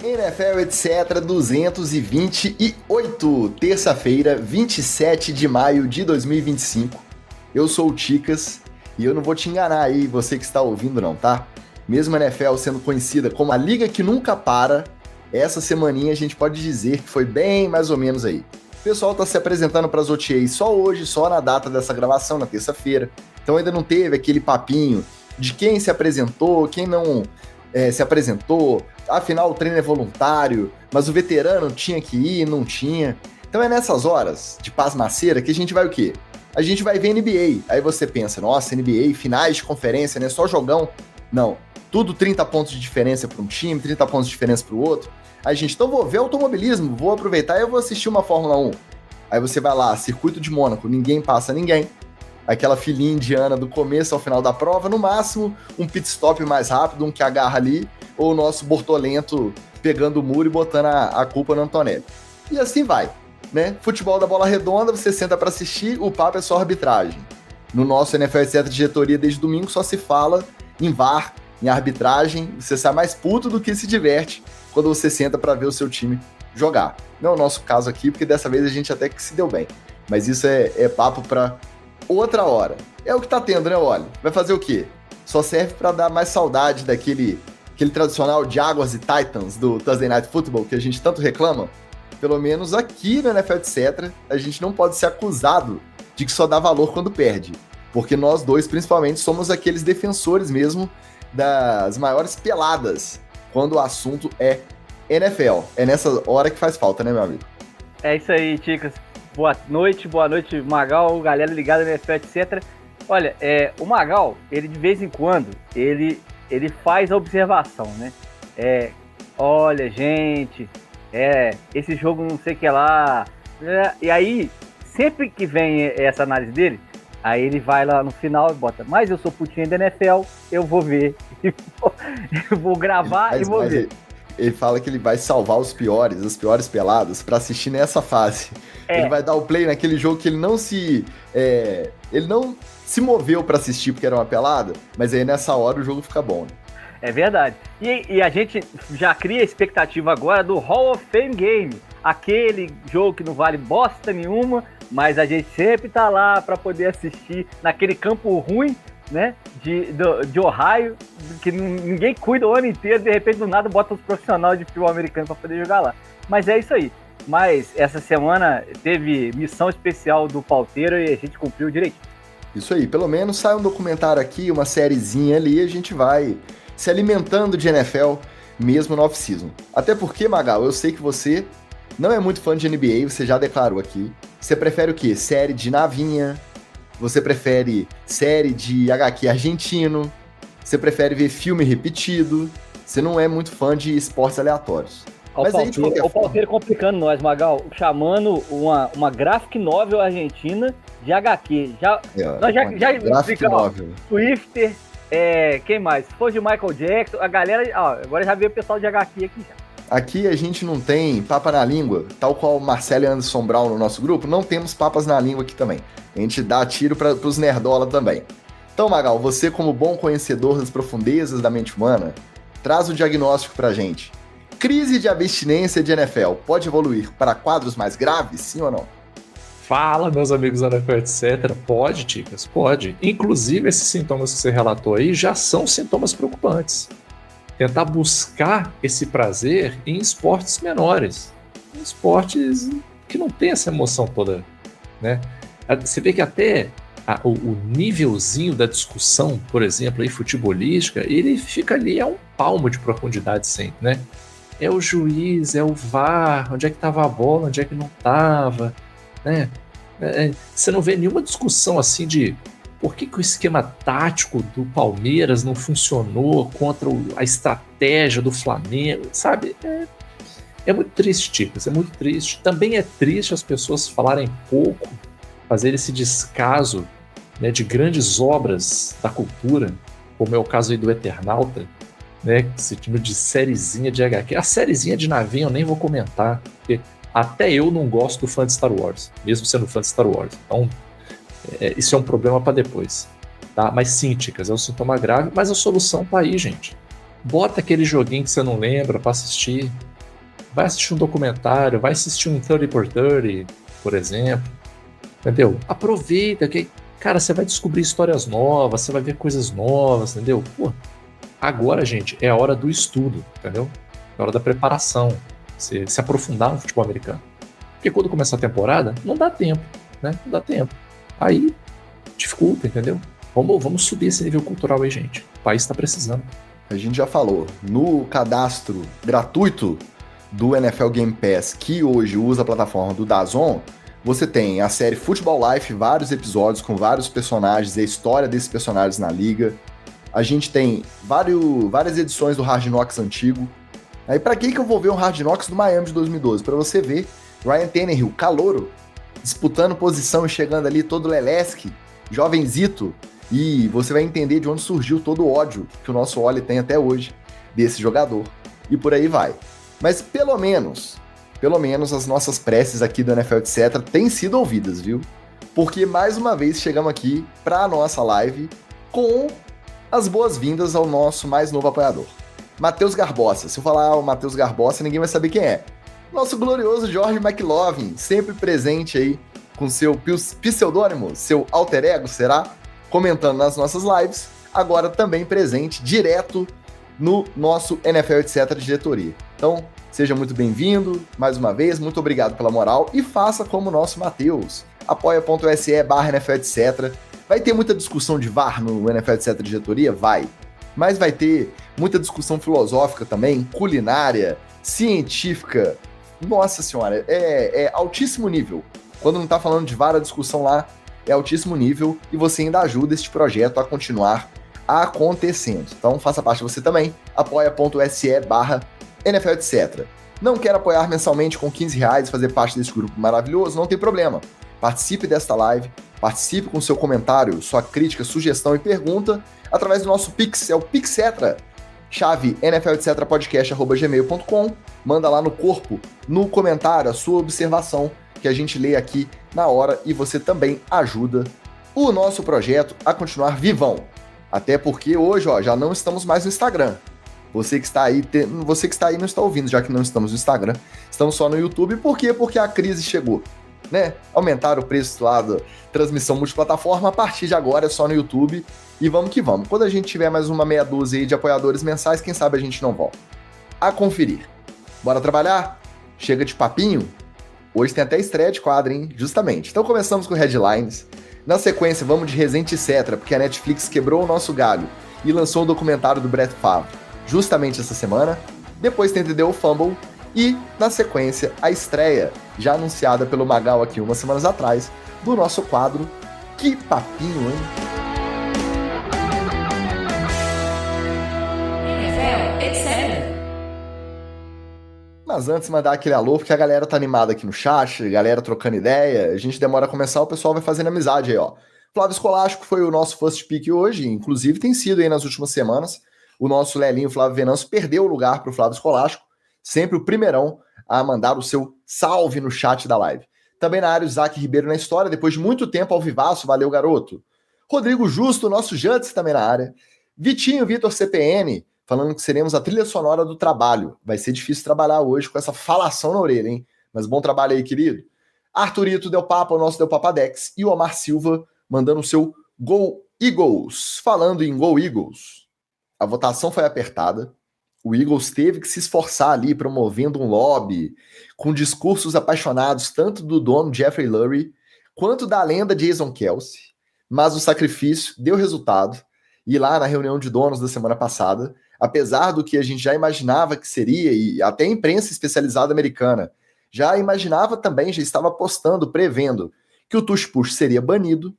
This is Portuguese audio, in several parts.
NFL, etc. 228, terça-feira, 27 de maio de 2025. Eu sou o Ticas e eu não vou te enganar aí, você que está ouvindo não, tá? Mesmo a NFL sendo conhecida como a liga que nunca para, essa semaninha a gente pode dizer que foi bem mais ou menos aí. O pessoal tá se apresentando para as OTAs só hoje, só na data dessa gravação, na terça-feira. Então ainda não teve aquele papinho de quem se apresentou, quem não se apresentou. Afinal, o treino é voluntário, mas o veterano tinha que ir, não tinha. Então é nessas horas de pasmaceira que a gente vai o quê? A gente vai ver NBA. Aí você pensa, nossa, NBA, finais de conferência, né? Só jogão. Não, tudo 30 pontos de diferença para um time, 30 pontos de diferença para o outro. Aí, gente, então vou ver automobilismo, vou aproveitar e eu vou assistir uma Fórmula 1. Aí você vai lá, circuito de Mônaco, ninguém passa ninguém. Aquela filinha indiana do começo ao final da prova, no máximo um pit stop mais rápido, um que agarra ali, ou o nosso Bortolento pegando o muro e botando a culpa no Antonelli. E assim vai, né? Futebol da bola redonda, você senta para assistir, o papo é só arbitragem. No nosso NFL, etc. diretoria, desde domingo, só se fala em VAR, em arbitragem, você sai mais puto do que se diverte quando você senta para ver o seu time jogar. Não é o nosso caso aqui, porque dessa vez a gente até que se deu bem. Mas isso é papo para outra hora. É o que tá tendo, né, Oli? Vai fazer o quê? Só serve para dar mais saudade daquele tradicional Jaguars e Titans do Thursday Night Football que a gente tanto reclama. Pelo menos aqui no NFL, etc., a gente não pode ser acusado de que só dá valor quando perde. Porque nós dois, principalmente, somos aqueles defensores mesmo das maiores peladas quando o assunto é NFL. É nessa hora que faz falta, né, meu amigo? É isso aí, Ticas. Boa noite, Magal, galera ligada no NFL, etc. Olha, o Magal, ele de vez em quando, ele faz a observação, né? Olha, gente, esse jogo não sei o que lá. E aí, sempre que vem essa análise dele, aí ele vai lá no final e bota, mas eu sou putinha da NFL, eu vou ver. Eu vou gravar e vou ver. Ele fala que ele vai salvar as piores peladas pra assistir nessa fase. Ele vai dar o play naquele jogo que ele não se moveu pra assistir porque era uma pelada, mas aí nessa hora o jogo fica bom, né? É verdade. E a gente já cria a expectativa agora do Hall of Fame Game, aquele jogo que não vale bosta nenhuma, mas a gente sempre tá lá pra poder assistir naquele campo ruim, né, de Ohio, que ninguém cuida o ano inteiro, de repente do nada bota os profissionais de futebol americano para poder jogar lá. Mas é isso aí. Mas essa semana teve missão especial do Pauteiro e a gente cumpriu direitinho. Isso aí, pelo menos sai um documentário aqui, uma sériezinha ali, a gente vai se alimentando de NFL mesmo no off-season. Até porque, Magal, eu sei que você não é muito fã de NBA, você já declarou aqui. Você prefere o quê? Série de navinha? Você prefere série de HQ argentino? Você prefere ver filme repetido? Você não é muito fã de esportes aleatórios. Mas aí, de qualquer forma... O Pauteiro complicando nós, Magal, chamando uma graphic novel argentina de HQ. Nós já explicamos. Swifter, quem mais? Se for de Michael Jackson, a galera... agora já veio o pessoal de HQ aqui já. Aqui a gente não tem papa na língua, tal qual Marcelo e Anderson Brown no nosso grupo, não temos papas na língua aqui também. A gente dá tiro para os nerdola também. Então, Magal, você como bom conhecedor das profundezas da mente humana, traz o diagnóstico pra gente. Crise de abstinência de NFL pode evoluir para quadros mais graves, sim ou não? Fala, meus amigos da NFL, etc. Pode, Ticas, pode. Inclusive, esses sintomas que você relatou aí já são sintomas preocupantes. Tentar buscar esse prazer em esportes menores, em esportes que não tem essa emoção toda, né? Você vê que até o nívelzinho da discussão, por exemplo, aí, futebolística, ele fica ali a um palmo de profundidade sempre, né? É o juiz, é o VAR, onde é que estava a bola, onde é que não estava, né? Você não vê nenhuma discussão assim de por que o esquema tático do Palmeiras não funcionou contra a estratégia do Flamengo, sabe? É muito triste, Ticas, é muito triste. Também é triste as pessoas falarem pouco, fazer esse descaso, né, de grandes obras da cultura, como é o caso aí do Eternauta, né, esse tipo de sériezinha de HQ. A sériezinha de navinha eu nem vou comentar, porque até eu não gosto do fã de Star Wars, mesmo sendo fã de Star Wars. Então, isso é um problema para depois. Tá? Mas sim, Ticas, é um sintoma grave, mas a solução tá aí, gente. Bota aquele joguinho que você não lembra para assistir, vai assistir um documentário, vai assistir um 30 por 30, por exemplo, entendeu? Aproveita que, cara, você vai descobrir histórias novas, você vai ver coisas novas, entendeu? Pô, agora, gente, é a hora do estudo, entendeu? É a hora da preparação, se aprofundar no futebol americano. Porque quando começa a temporada, não dá tempo, né? Não dá tempo. Aí, dificulta, entendeu? Vamos subir esse nível cultural aí, gente. O país está precisando. A gente já falou, no cadastro gratuito do NFL Game Pass, que hoje usa a plataforma do DAZN, você tem a série Football Life, vários episódios com vários personagens e a história desses personagens na liga. A gente tem várias edições do Hard Knocks antigo. Aí pra que eu vou ver um Hard Knocks do Miami de 2012? Pra você ver Ryan Tannehill, calouro, disputando posição e chegando ali todo lelesque, jovenzito, e você vai entender de onde surgiu todo o ódio que o nosso Oli tem até hoje desse jogador. E por aí vai. Mas pelo menos as nossas preces aqui do NFL Etc. têm sido ouvidas, viu? Porque mais uma vez chegamos aqui para a nossa live com as boas-vindas ao nosso mais novo apoiador, Matheus Garbosa. Se eu falar o Matheus Garbosa, ninguém vai saber quem é. Nosso glorioso George McLovin, sempre presente aí com seu pseudônimo, seu alter ego, será? Comentando nas nossas lives, agora também presente direto no nosso NFL Etc. diretoria. Então, seja muito bem-vindo, mais uma vez, muito obrigado pela moral e faça como o nosso Matheus, apoia.se/NFL Etc. Vai ter muita discussão de VAR no NFL Etc. diretoria? Vai. Mas vai ter muita discussão filosófica também, culinária, científica. Nossa senhora, é altíssimo nível. Quando não tá falando de VAR, a discussão lá é altíssimo nível e você ainda ajuda este projeto a continuar acontecendo. Então faça parte você também, apoia.se/NFL Etc. Não quer apoiar mensalmente com R$15 e fazer parte desse grupo maravilhoso? Não tem problema. Participe desta live, participe com seu comentário, sua crítica, sugestão e pergunta através do nosso Pix, é o Pixetra, chave nfletcpodcast@gmail.com. Manda lá no corpo, no comentário, a sua observação, que a gente lê aqui na hora e você também ajuda o nosso projeto a continuar vivão. Até porque hoje, já não estamos mais no Instagram. Você que está aí não está ouvindo, já que não estamos no Instagram. Estamos só no YouTube. Por quê? Porque a crise chegou, né? Aumentaram o preço lá da transmissão multiplataforma. A partir de agora é só no YouTube. E vamos que vamos. Quando a gente tiver mais uma meia dúzia aí de apoiadores mensais, quem sabe a gente não volta a conferir. Bora trabalhar? Chega de papinho? Hoje tem até estreia de quadro, hein? Justamente. Então começamos com headlines. Na sequência, vamos de Resenha Etc, porque a Netflix quebrou o nosso galho e lançou um documentário do Brett Favre, justamente essa semana. Depois tem The Fumble e, na sequência, a estreia, já anunciada pelo Magal aqui umas semanas atrás, do nosso quadro Que Papinho, hein? Mas antes mandar aquele alô, porque a galera tá animada aqui no chat, a galera trocando ideia, a gente demora a começar, o pessoal vai fazendo amizade aí, ó. Flávio Escolástico foi o nosso first pick hoje, inclusive tem sido aí nas últimas semanas. O nosso Lelinho Flávio Venâncio perdeu o lugar pro Flávio Escolástico, sempre o primeirão a mandar o seu salve no chat da live. Também na área, o Isaac Ribeiro na história, depois de muito tempo ao vivaço, valeu garoto. Rodrigo Justo, nosso Jantes também na área. Vitinho Vitor CPN, falando que seremos a trilha sonora do trabalho. Vai ser difícil trabalhar hoje com essa falação na orelha, hein? Mas bom trabalho aí, querido. Arthurito Del Papa, o nosso Del Papadex. E o Omar Silva mandando o seu Go Eagles. Falando em Go Eagles, a votação foi apertada. O Eagles teve que se esforçar ali, promovendo um lobby, com discursos apaixonados tanto do dono Jeffrey Lurie, quanto da lenda Jason Kelce. Mas o sacrifício deu resultado. E lá na reunião de donos da semana passada, apesar do que a gente já imaginava que seria, e até a imprensa especializada americana já imaginava também, já estava apostando, prevendo que o tush-push seria banido,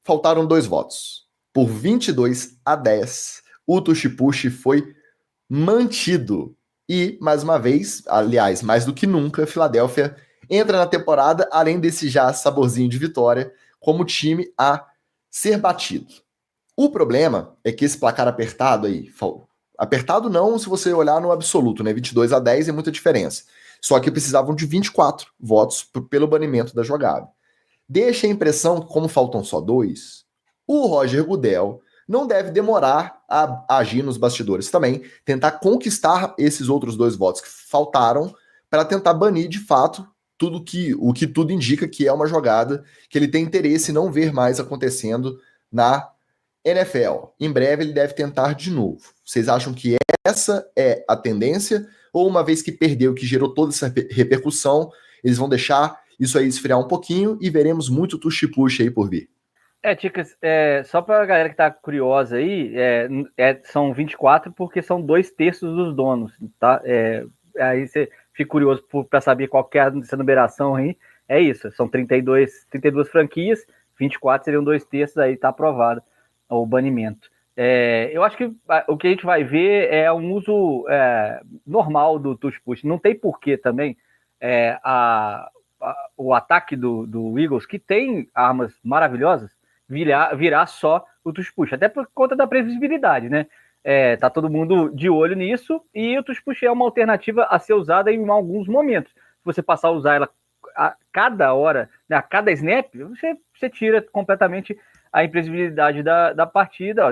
faltaram 2 votos. Por 22-10, o tush-push foi mantido. E, mais uma vez, aliás, mais do que nunca, Filadélfia entra na temporada, além desse já saborzinho de vitória, como time a ser batido. O problema é que esse placar apertado aí, apertado não se você olhar no absoluto, né? 22-10 é muita diferença. Só que precisavam de 24 votos pelo banimento da jogada. Deixa a impressão que, como faltam só 2, o Roger Goodell não deve demorar a agir nos bastidores também, tentar conquistar esses outros 2 votos que faltaram para tentar banir de fato o que tudo indica que é uma jogada que ele tem interesse em não ver mais acontecendo na NFL. Em breve ele deve tentar de novo. Vocês acham que essa é a tendência? Ou uma vez que perdeu, que gerou toda essa repercussão, eles vão deixar isso aí esfriar um pouquinho e veremos muito tush-push aí por vir? Ticas, só para a galera que tá curiosa aí, são 24 porque são 2/3 dos donos, tá? Aí você fica curioso para saber qual que é essa numeração aí. É isso, são 32 franquias, 24 seriam 2/3, aí tá aprovado o banimento. Eu acho que o que a gente vai ver é um uso normal do tush-push. Não tem porquê também o ataque do Eagles, que tem armas maravilhosas, virar só o tush-push, até por conta da previsibilidade, né? Tá todo mundo de olho nisso, e o tush-push é uma alternativa a ser usada em alguns momentos. Se você passar a usar ela a cada hora, né, a cada snap, você tira completamente a imprevisibilidade da partida,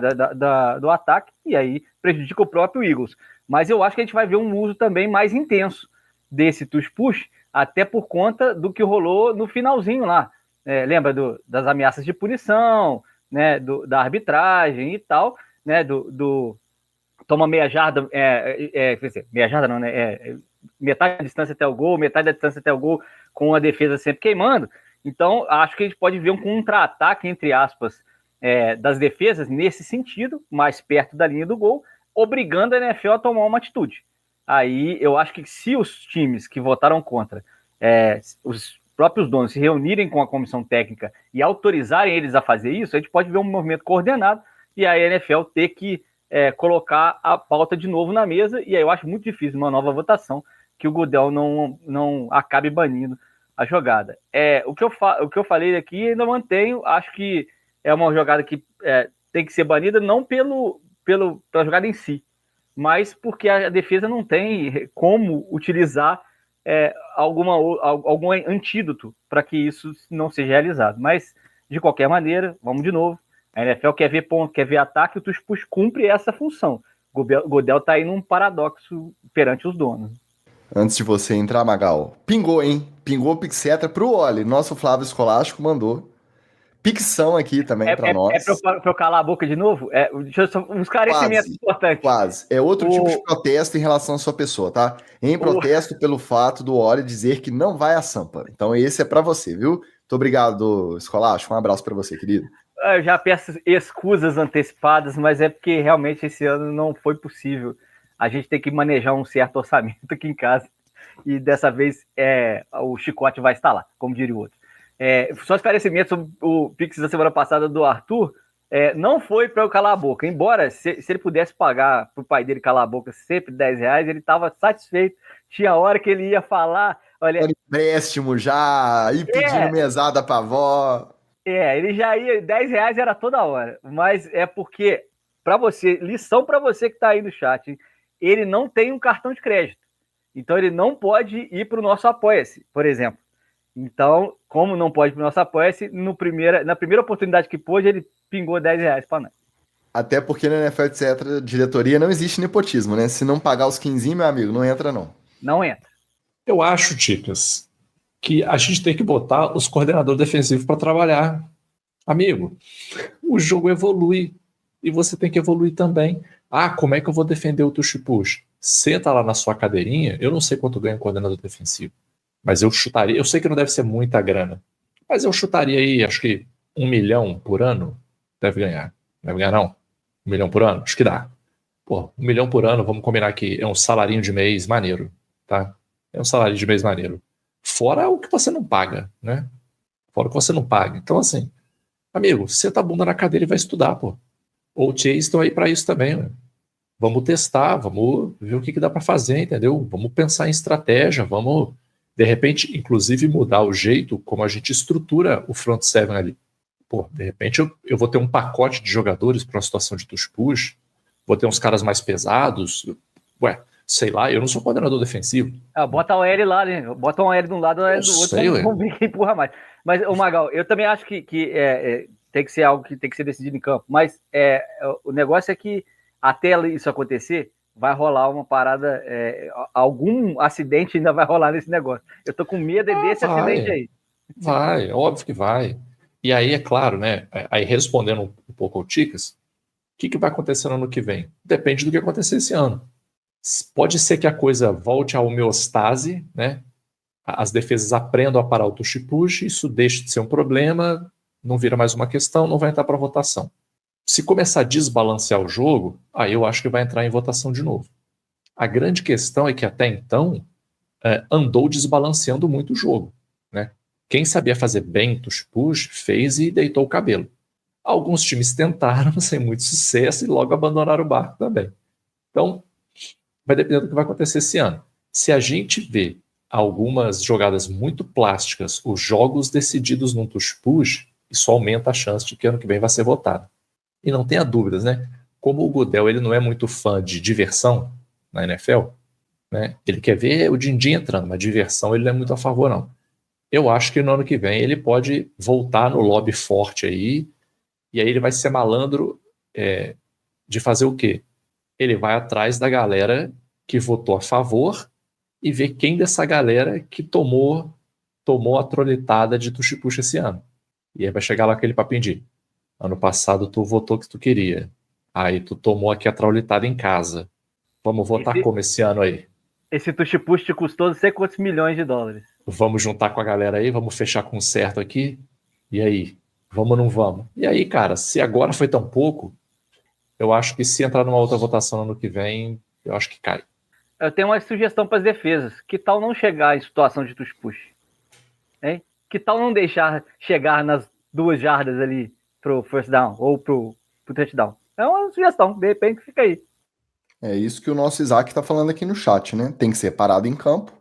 do ataque, e aí prejudica o próprio Eagles. Mas eu acho que a gente vai ver um uso também mais intenso desse tush-push, até por conta do que rolou no finalzinho lá. Lembra das ameaças de punição, né, da arbitragem e tal, né, do toma meia jarda, quer dizer, meia jarda não, né, metade da distância até o gol, metade da distância até o gol, com a defesa sempre queimando. Então, acho que a gente pode ver um contra-ataque, entre aspas, das defesas nesse sentido, mais perto da linha do gol, obrigando a NFL a tomar uma atitude. Aí, eu acho que se os times que votaram contra, os próprios donos se reunirem com a comissão técnica e autorizarem eles a fazer isso, a gente pode ver um movimento coordenado e a NFL ter que colocar a pauta de novo na mesa, e aí eu acho muito difícil uma nova votação que o Goodell não acabe banindo a jogada. O que eu falei aqui ainda mantenho, acho que é uma jogada que tem que ser banida não pela jogada em si, mas porque a defesa não tem como utilizar algum antídoto para que isso não seja realizado. Mas, de qualquer maneira, vamos de novo, a NFL quer ver ponto, quer ver ataque, o tush-push cumpre essa função. O Goodell está aí num paradoxo perante os donos. Antes de você entrar, Magal, pingou, hein? Pingou o Pixetra pro Oli. Nosso Flávio Escolástico mandou. Pixão aqui também para nós. Pra eu calar a boca de novo? Deixa eu só uns esclarecimentos importantes. Quase. É outro tipo de protesto em relação à sua pessoa, tá? Em protesto pelo fato do Oli dizer que não vai a Sampa. Então esse é para você, viu? Muito obrigado, Escolástico. Um abraço para você, querido. Eu já peço escusas antecipadas, mas é porque realmente esse ano não foi possível. A gente tem que manejar um certo orçamento aqui em casa. E dessa vez o chicote vai estar lá, como diria o outro. Só esclarecimento sobre o Pix da semana passada do Arthur, não foi para eu calar a boca. Embora, se ele pudesse pagar para o pai dele calar a boca sempre R$10, ele estava satisfeito. Tinha hora que ele ia falar... Olha, empréstimo já, e pedindo mesada para avó. Ele já ia... R$10 era toda hora. Mas é porque, lição para você que está aí no chat, hein? Ele não tem um cartão de crédito. Então, ele não pode ir para o nosso Apoia-se, por exemplo. Então, como não pode ir para o nosso Apoia-se, na primeira oportunidade que pôde, ele pingou R$10 para nós. Até porque na NFL, etc., diretoria não existe nepotismo, né? Se não pagar os 15, meu amigo, não entra, não. Não entra. Eu acho, Ticas, que a gente tem que botar os coordenadores defensivos para trabalhar. Amigo, o jogo evolui e você tem que evoluir também. Como é que eu vou defender o tush-push? Senta lá na sua cadeirinha, eu não sei quanto ganha um coordenador defensivo, mas eu chutaria, eu sei que não deve ser muita grana, mas eu chutaria aí, acho que 1 milhão por ano deve ganhar. Deve ganhar não? 1 milhão por ano? Acho que dá. 1 milhão por ano, vamos combinar que é um salarinho de mês maneiro, tá? É um salário de mês maneiro. Fora o que você não paga, né? Fora o que você não paga. Então, assim, amigo, senta a bunda na cadeira e vai estudar, pô. Ou Chase estão aí para isso também, né? Vamos testar, vamos ver o que dá para fazer, entendeu? Vamos pensar em estratégia, vamos, de repente, inclusive mudar o jeito como a gente estrutura o front seven ali. De repente eu vou ter um pacote de jogadores para uma situação de tush-push, vou ter uns caras mais pesados, sei lá, eu não sou coordenador defensivo. Bota o L lá, né? Bota um L de um lado, um L do outro, vamos ver quem empurra mais. Mas, Magal, eu também acho que tem que ser algo que tem que ser decidido em campo, mas o negócio é que até isso acontecer, vai rolar uma parada, algum acidente ainda vai rolar nesse negócio. Eu tô com medo desse acidente aí. Vai, óbvio que vai. E aí, é claro, né? Aí respondendo um pouco ao Ticas, o que vai acontecer no ano que vem? Depende do que acontecer esse ano. Pode ser que a coisa volte à homeostase, né? As defesas aprendam a parar o tush-push, isso deixa de ser um problema, não vira mais uma questão, não vai entrar para votação. Se começar a desbalancear o jogo, aí eu acho que vai entrar em votação de novo. A grande questão é que até então andou desbalanceando muito o jogo, né? Quem sabia fazer bem tush-push fez e deitou o cabelo. Alguns times tentaram sem muito sucesso e logo abandonaram o barco também. Então, vai depender do que vai acontecer esse ano. Se a gente vê algumas jogadas muito plásticas, os jogos decididos num tush-push, isso aumenta a chance de que ano que vem vai ser votado. E não tenha dúvidas, né? Como o Goodell ele não é muito fã de diversão na NFL, né? Ele quer ver o din-din entrando, mas diversão ele não é muito a favor, não. Eu acho que no ano que vem ele pode voltar no lobby forte aí, e aí ele vai ser malandro de fazer o quê? Ele vai atrás da galera que votou a favor e ver quem dessa galera que tomou a trolitada de tush-push esse ano. E aí vai chegar lá aquele papinho de ano passado tu votou o que tu queria. Aí tu tomou aqui a traulitada em casa. Vamos votar como esse ano aí? Esse tush-push te custou não sei quantos milhões de dólares. Vamos juntar com a galera aí, vamos fechar com certo aqui. E aí? Vamos ou não vamos? E aí, cara, se agora foi tão pouco, eu acho que se entrar numa outra votação no ano que vem, eu acho que cai. Eu tenho uma sugestão para as defesas. Que tal não chegar em situação de tush-push? Hein? Que tal não deixar chegar nas 2 jardas ali pro first down ou pro touchdown? É uma sugestão, de repente fica aí. É isso que o nosso Isaac tá falando aqui no chat, né? Tem que ser parado em campo.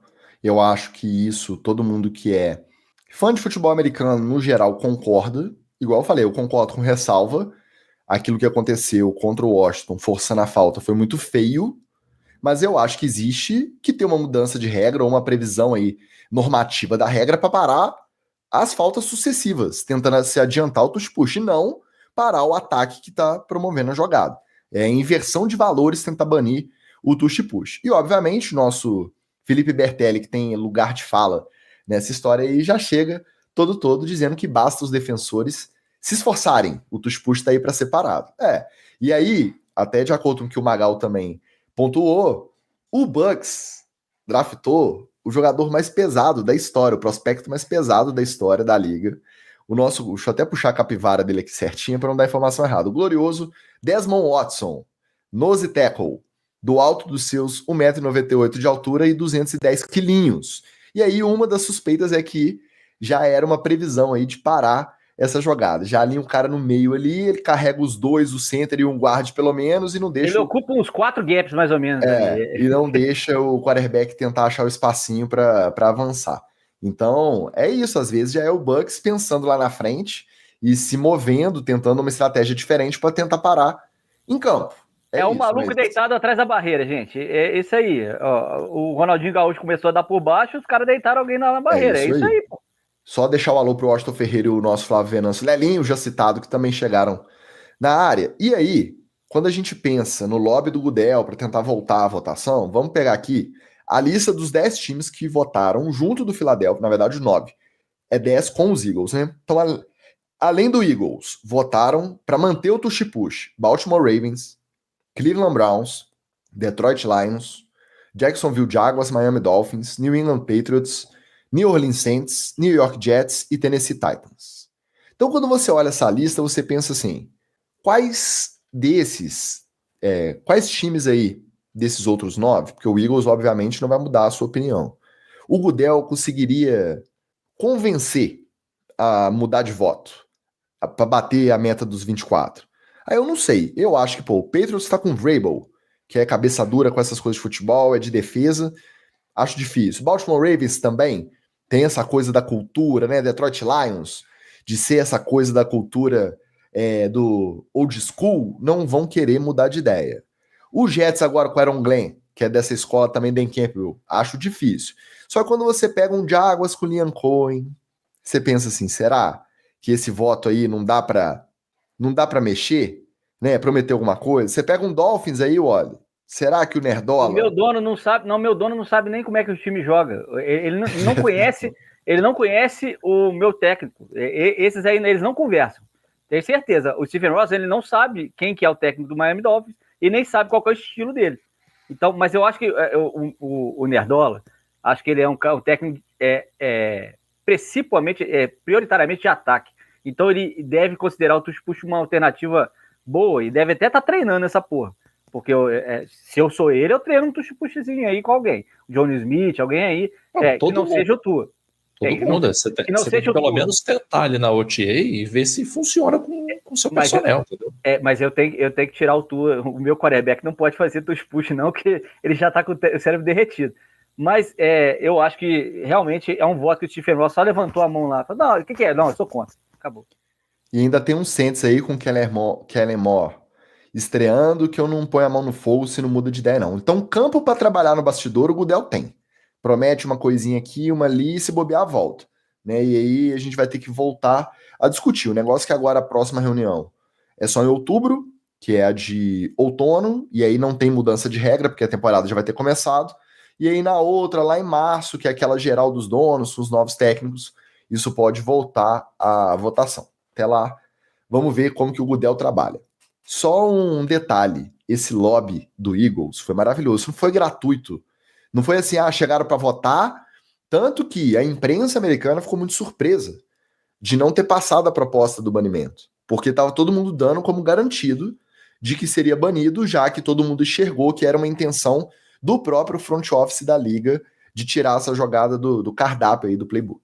Eu acho que isso todo mundo que é fã de futebol americano, no geral, concorda. Igual eu falei, eu concordo com ressalva. Aquilo que aconteceu contra o Washington, forçando a falta, foi muito feio. Mas eu acho que existe que ter uma mudança de regra ou uma previsão aí normativa da regra para parar as faltas sucessivas, tentando se adiantar o tush-push e não parar o ataque que está promovendo a jogada. É inversão de valores tentar banir o tush-push. E, obviamente, nosso Felipe Bertelli, que tem lugar de fala nessa história aí, já chega todo dizendo que basta os defensores se esforçarem. O tush-push está aí para ser parado. E aí, até de acordo com o que o Magal também pontuou, o Bucks draftou o jogador mais pesado da história, o prospecto mais pesado da história da liga. Deixa eu até puxar a capivara dele aqui certinha para não dar informação errada. O glorioso Desmond Watson, nose tackle, do alto dos seus 1,98 m de altura e 210 quilinhos. E aí uma das suspeitas é que já era uma previsão aí de parar essa jogada. Já ali um cara no meio ali, ele carrega os dois, o center e um guard pelo menos, e não deixa... Ele ocupa uns 4 gaps mais ou menos. E não deixa o quarterback tentar achar o espacinho para avançar. Então, é isso. Às vezes já é o Bucks pensando lá na frente e se movendo, tentando uma estratégia diferente para tentar parar em campo. É um maluco deitado atrás da barreira, gente. É isso aí. Ó, o Ronaldinho Gaúcho começou a dar por baixo, os caras deitaram alguém lá na barreira. É isso aí, pô. Só deixar o alô pro Washington Ferreira e o nosso Flávio Venâncio Lelinho, já citado, que também chegaram na área. E aí, quando a gente pensa no lobby do Goodell para tentar voltar à votação, vamos pegar aqui a lista dos 10 times que votaram junto do Philadelphia, na verdade 9. É 10 com os Eagles, né? Então, além do Eagles, votaram para manter o tush-push Baltimore Ravens, Cleveland Browns, Detroit Lions, Jacksonville Jaguars, Miami Dolphins, New England Patriots, New Orleans Saints, New York Jets e Tennessee Titans. Então, quando você olha essa lista, você pensa assim, quais times aí desses outros 9, porque o Eagles, obviamente, não vai mudar a sua opinião, o Goodell conseguiria convencer a mudar de voto, para bater a meta dos 24? Aí eu não sei, eu acho que, o Patriots está com o Vrabel, que é cabeça dura com essas coisas de futebol, é de defesa, acho difícil. Baltimore Ravens também tem essa coisa da cultura, né? Detroit Lions, de ser essa coisa da cultura do old school, não vão querer mudar de ideia. O Jets agora com o Aaron Glenn, que é dessa escola também, Dan Campbell, acho difícil. Só que quando você pega um Jaguars com o Liam Cohen, você pensa assim, será que esse voto aí não dá pra mexer? Né? Prometer alguma coisa? Você pega um Dolphins aí, olha, Será que o Nerdola... O meu dono não sabe, não, meu dono não sabe nem como é que o time joga. Ele não conhece, ele não conhece o meu técnico. Esses aí, eles não conversam. Tenho certeza. O Stephen Ross, ele não sabe quem que é o técnico do Miami Dolphins e nem sabe qual é o estilo dele. Então, mas eu acho que o Nerdola, acho que ele é um técnico prioritariamente de ataque. Então ele deve considerar o tush-push uma alternativa boa e deve até estar treinando essa porra. Porque se eu sou ele, eu treino um tush-pushzinho aí com alguém. John Smith, alguém aí, que não seja o Tua. Todo mundo. Você tem que pelo menos tentar ali na OTA e ver se funciona com o seu personnel, entendeu? Mas eu tenho que tirar o Tua. O meu quarterback não pode fazer tush-push, não, que ele já tá com o cérebro derretido. Mas eu acho que realmente é um voto que o Stephen Ross só levantou a mão lá. Falou, não, o que é? Não, eu sou contra. Acabou. E ainda tem um Saints aí com Kellen Moore estreando, que eu não ponho a mão no fogo se não muda de ideia, não. Então, campo para trabalhar no bastidor, o Goodell tem. Promete uma coisinha aqui, uma ali, e se bobear, volta. Né? E aí a gente vai ter que voltar a discutir. O negócio é que agora a próxima reunião é só em outubro, que é a de outono, e aí não tem mudança de regra, porque a temporada já vai ter começado. E aí na outra, lá em março, que é aquela geral dos donos, os novos técnicos, isso pode voltar à votação. Até lá, vamos ver como que o Goodell trabalha. Só um detalhe, esse lobby do Eagles foi maravilhoso, não foi gratuito. Não foi assim, chegaram para votar, tanto que a imprensa americana ficou muito surpresa de não ter passado a proposta do banimento, porque estava todo mundo dando como garantido de que seria banido, já que todo mundo enxergou que era uma intenção do próprio front office da liga de tirar essa jogada do cardápio aí do playbook.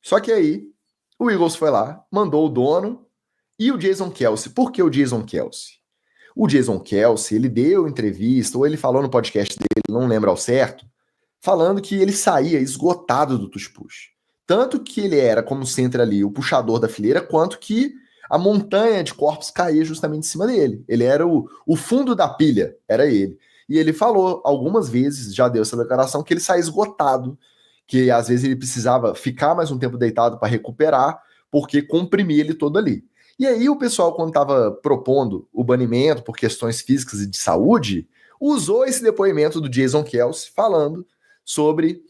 Só que aí, o Eagles foi lá, mandou o dono e o Jason Kelce. Por que o Jason Kelce? O Jason Kelce, ele deu entrevista, ou ele falou no podcast dele, não lembro ao certo, falando que ele saía esgotado do tush-push. Tanto que ele era, como center ali, o puxador da fileira, quanto que a montanha de corpos caía justamente em cima dele. Ele era o fundo da pilha, era ele. E ele falou algumas vezes, já deu essa declaração, que ele saía esgotado, que às vezes ele precisava ficar mais um tempo deitado para recuperar, porque comprimia ele todo ali. E aí o pessoal, quando estava propondo o banimento por questões físicas e de saúde, usou esse depoimento do Jason Kelce falando sobre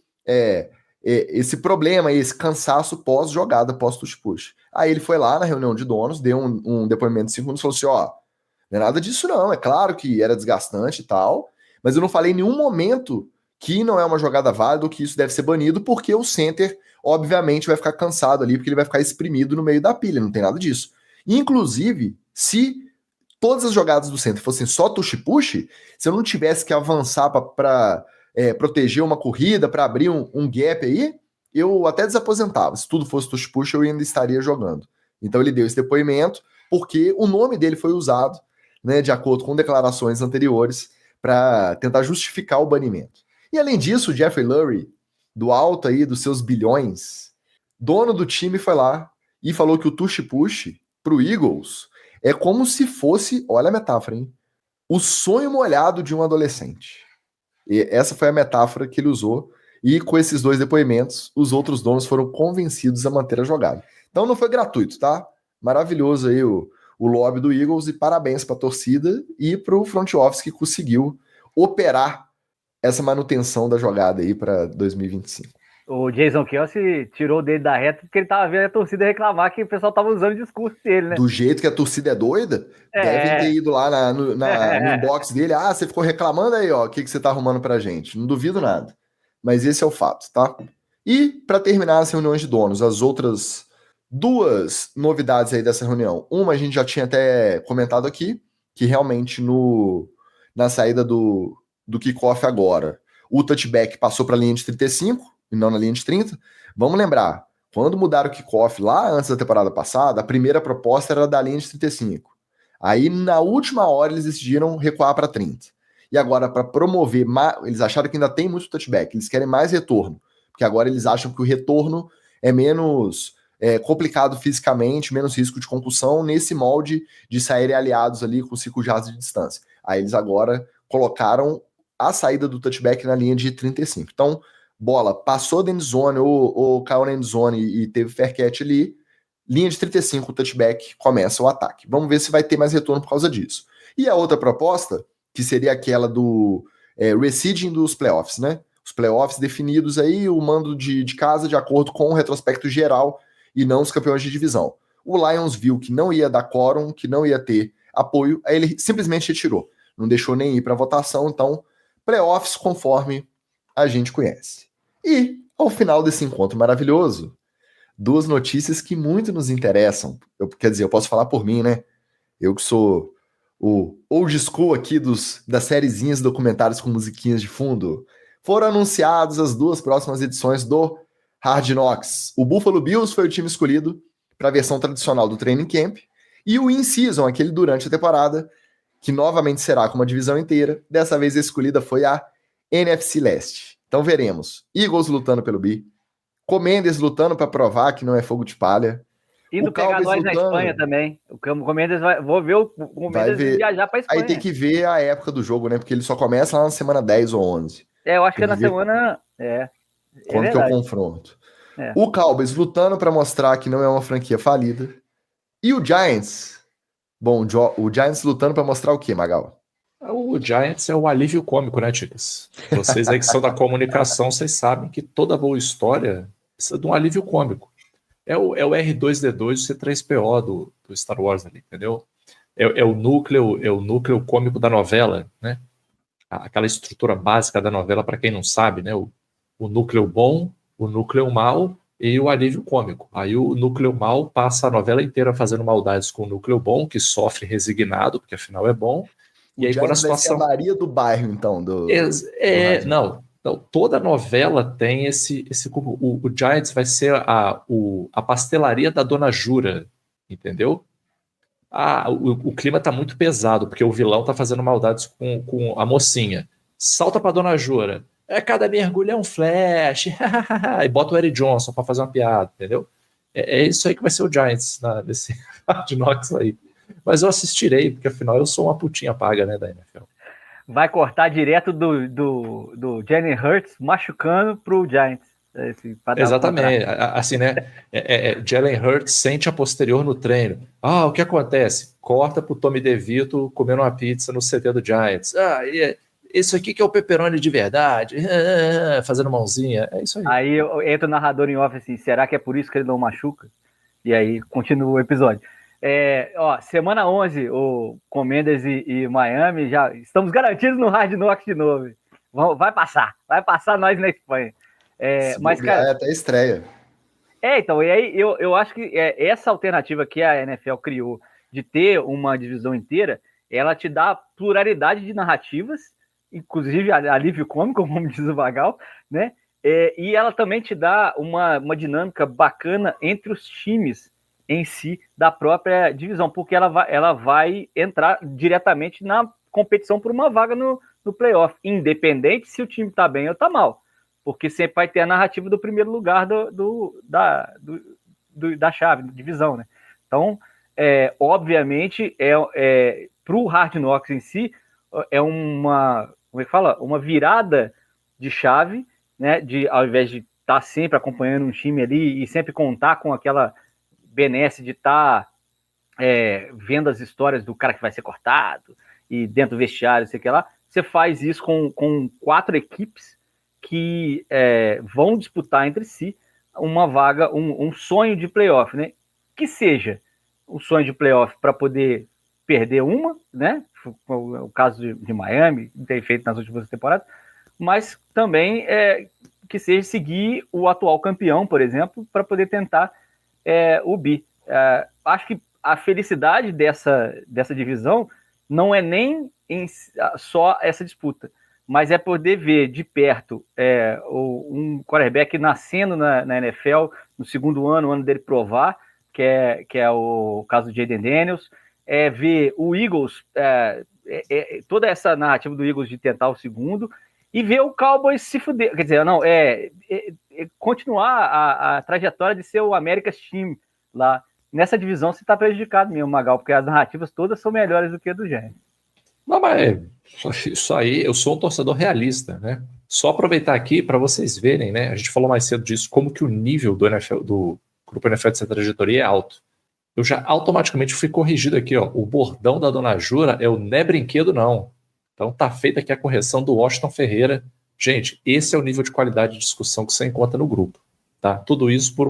esse problema, esse cansaço pós-jogada, pós-tush-push. Aí ele foi lá na reunião de donos, deu um depoimento de 5 minutos e falou assim, não é nada disso não, é claro que era desgastante e tal, mas eu não falei em nenhum momento que não é uma jogada válida ou que isso deve ser banido, porque o center, obviamente, vai ficar cansado ali, porque ele vai ficar exprimido no meio da pilha, não tem nada disso. Inclusive, se todas as jogadas do center fossem só tush-push, se eu não tivesse que avançar para proteger uma corrida, para abrir um gap aí, eu até desaposentava. Se tudo fosse tush-push, eu ainda estaria jogando. Então ele deu esse depoimento, porque o nome dele foi usado, né, de acordo com declarações anteriores, para tentar justificar o banimento. E além disso, o Jeffrey Lurie, do alto aí dos seus bilhões, dono do time, foi lá e falou que o tush-push pro Eagles é como se fosse, olha a metáfora, hein? O sonho molhado de um adolescente. E essa foi a metáfora que ele usou, e com esses dois depoimentos, os outros donos foram convencidos a manter a jogada. Então não foi gratuito, tá? Maravilhoso aí o lobby do Eagles, e parabéns para a torcida e para o front office que conseguiu operar essa manutenção da jogada aí para 2025. O Jason Kelce tirou o dele da reta porque ele tava vendo a torcida reclamar que o pessoal tava usando o discurso dele, né? Do jeito que a torcida é doida, devem ter ido lá no inbox dele, você ficou reclamando aí, ó, o que você tá arrumando pra gente? Não duvido nada. Mas esse é o fato, tá? E, para terminar as reuniões de donos, as outras duas novidades aí dessa reunião. Uma a gente já tinha até comentado aqui, que realmente na saída do kickoff agora, o touchback passou para a linha de 35 e não na linha de 30. Vamos lembrar, quando mudaram o kickoff lá antes da temporada passada, a primeira proposta era da linha de 35. Aí, na última hora, eles decidiram recuar para 30. E agora, para promover, eles acharam que ainda tem muito touchback, eles querem mais retorno, porque agora eles acham que o retorno é menos complicado fisicamente, menos risco de concussão, nesse molde de saírem aliados ali com 5 jardas de distância. Aí eles agora colocaram a saída do touchback na linha de 35. Então, bola passou da endzone ou caiu na endzone e teve fair catch ali, linha de 35, o touchback, começa o ataque. Vamos ver se vai ter mais retorno por causa disso. E a outra proposta que seria aquela do reseeding dos playoffs, né? Os playoffs definidos aí, o mando de casa de acordo com o retrospecto geral e não os campeões de divisão. O Lions viu que não ia dar quórum, que não ia ter apoio, aí ele simplesmente retirou. Não deixou nem ir para votação, então playoffs conforme a gente conhece. E, ao final desse encontro maravilhoso, duas notícias que muito nos interessam. Quer dizer, eu posso falar por mim, né? Eu que sou o old school aqui das sériezinhas documentários com musiquinhas de fundo. Foram anunciadas as duas próximas edições do Hard Knocks. O Buffalo Bills foi o time escolhido para a versão tradicional do Training Camp, e o In-Season, aquele durante a temporada, que novamente será com uma divisão inteira. Dessa vez a escolhida foi a NFC Leste. Então veremos Eagles lutando pelo B, Commanders lutando para provar que não é fogo de palha. Indo pegar nós lutando na Espanha também. O Commanders vou ver o Commanders viajar para Espanha. Aí tem que ver a época do jogo, né? Porque ele só começa lá na semana 10 ou 11. Eu acho que é na semana... Quando que é o confronto. O Cowboys lutando para mostrar que não é uma franquia falida. E o Giants... Bom, o Giants lutando para mostrar o quê, Magal? O Giants é o alívio cômico, né, Ticas? Vocês aí que são da comunicação, vocês sabem que toda boa história precisa de um alívio cômico. É o R2-D2, o C3PO do Star Wars ali, entendeu? É o núcleo cômico da novela, né? Aquela estrutura básica da novela, para quem não sabe, né? O núcleo bom, o núcleo mal e o alívio cômico. Aí o núcleo mal passa a novela inteira fazendo maldades com o núcleo bom, que sofre resignado, porque afinal é bom. E aí, quando a situação. Vai ser a Maria do bairro, então. Não, toda novela tem esse o Giants vai ser a pastelaria da Dona Jura, entendeu? O clima tá muito pesado, porque o vilão tá fazendo maldades com a mocinha. Salta pra Dona Jura. Cada mergulho é um flash. E bota o Eric Johnson pra fazer uma piada, entendeu? É isso aí que vai ser o Giants nesse Hard Knocks aí. Mas eu assistirei, porque afinal eu sou uma putinha paga, né, da NFL. Vai cortar direto do Jalen Hurts machucando pro Giants. Exatamente, assim, né? Jalen Hurts sente a posterior no treino. O que acontece? Corta pro Tommy DeVito comendo uma pizza no CT do Giants. Isso aqui que é o pepperoni de verdade, fazendo mãozinha, é isso aí. Aí entra o narrador em off assim, será que é por isso que ele não machuca? E aí continua o episódio. Semana 11, o Commanders e Miami, já estamos garantidos no Hard Knocks de novo. Vai passar nós na Espanha. Mas, cara, até estreia. Então, e aí eu acho que essa alternativa que a NFL criou de ter uma divisão inteira, ela te dá pluralidade de narrativas, inclusive alívio cômico, como diz o Magal, né? E ela também te dá uma dinâmica bacana entre os times em si da própria divisão, porque ela vai entrar diretamente na competição por uma vaga no playoff, independente se o time tá bem ou tá mal, porque sempre vai ter a narrativa do primeiro lugar da chave, da divisão, né? Então, obviamente, para o Hard Knocks em si, é uma virada de chave, né? Ao invés de estar sempre acompanhando um time ali e sempre contar com aquela benesse de estar vendo as histórias do cara que vai ser cortado e dentro do vestiário, sei que lá, você faz isso com 4 equipes que vão disputar entre si uma vaga, um sonho de playoff, né? Que seja o sonho de playoff para poder perder uma, né? O caso de Miami, tem feito nas últimas temporadas, mas também que seja seguir o atual campeão, por exemplo, para poder tentar o bi. Acho que a felicidade dessa divisão não é nem só essa disputa, mas é poder ver de perto um quarterback nascendo na NFL, no segundo ano, o ano dele provar, que é o caso do Jayden Daniels, ver o Eagles, toda essa narrativa do Eagles de tentar o segundo, e ver o Cowboys se fuder, quer dizer, continuar a trajetória de ser o America's Team lá. Nessa divisão você está prejudicado mesmo, Magal, porque as narrativas todas são melhores do que a do Giants. Não, mas isso aí, eu sou um torcedor realista, né? Só aproveitar aqui para vocês verem, né? A gente falou mais cedo disso, como que o nível do grupo NFL de Santa Trajetória é alto. Eu já automaticamente fui corrigido aqui, ó. O bordão da Dona Jura é o não é brinquedo, não. Então tá feita aqui a correção do Washington Ferreira. Gente, esse é o nível de qualidade de discussão que você encontra no grupo, tá? Tudo isso por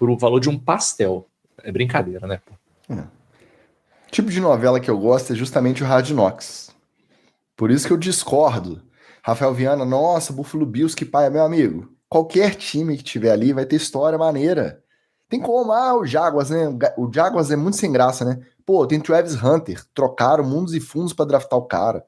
o valor de um pastel. É brincadeira, né? O tipo de novela que eu gosto é justamente o Hard Knocks. Por isso que eu discordo. Rafael Viana, nossa, Buffalo Bills, que pai, meu amigo. Qualquer time que tiver ali vai ter história maneira. Tem como, o Jaguars, né? O Jaguars é muito sem graça, né? Pô, tem Travis Hunter, trocaram mundos e fundos pra draftar o cara.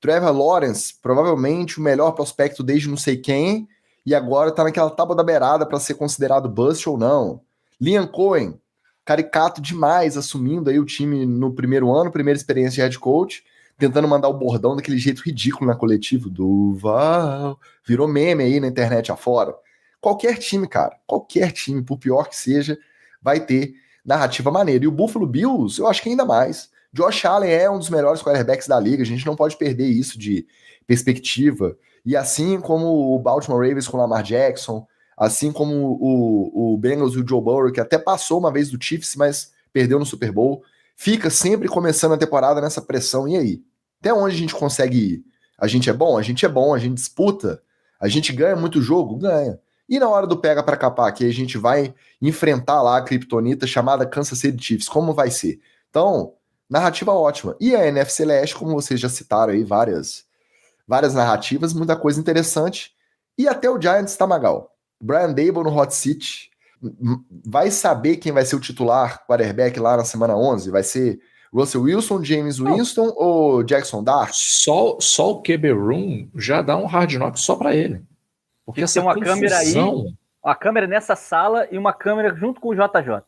Trevor Lawrence, provavelmente o melhor prospecto desde não sei quem, e agora tá naquela tábua da beirada pra ser considerado bust ou não. Liam Cohen, caricato demais, assumindo aí o time no primeiro ano, primeira experiência de head coach, tentando mandar o bordão daquele jeito ridículo na coletiva. Duval. Virou meme aí na internet afora. Qualquer time, cara, qualquer time, por pior que seja, vai ter narrativa maneira. E o Buffalo Bills, eu acho que ainda mais. Josh Allen é um dos melhores quarterbacks da liga, a gente não pode perder isso de perspectiva. E assim como o Baltimore Ravens com o Lamar Jackson, assim como o Bengals e o Joe Burrow, que até passou uma vez do Chiefs, mas perdeu no Super Bowl, fica sempre começando a temporada nessa pressão. E aí? Até onde a gente consegue ir? A gente é bom? A gente é bom, a gente disputa, a gente ganha muito jogo? Ganha. E na hora do pega para capar, que a gente vai enfrentar lá a criptonita chamada Kansas City Chiefs, como vai ser? Então, narrativa ótima. E a NFC Leste, como vocês já citaram aí, várias narrativas, muita coisa interessante. E até o Giants tá, Magal. Brian Daboll no hot seat. Vai saber quem vai ser o titular quarterback lá na semana 11? Vai ser Russell Wilson, James Winston ou Jackson Dart? Só o QB Room já dá um hard knock só para ele. Porque essa tem uma confusão câmera aí, uma câmera nessa sala e uma câmera junto com o JJ.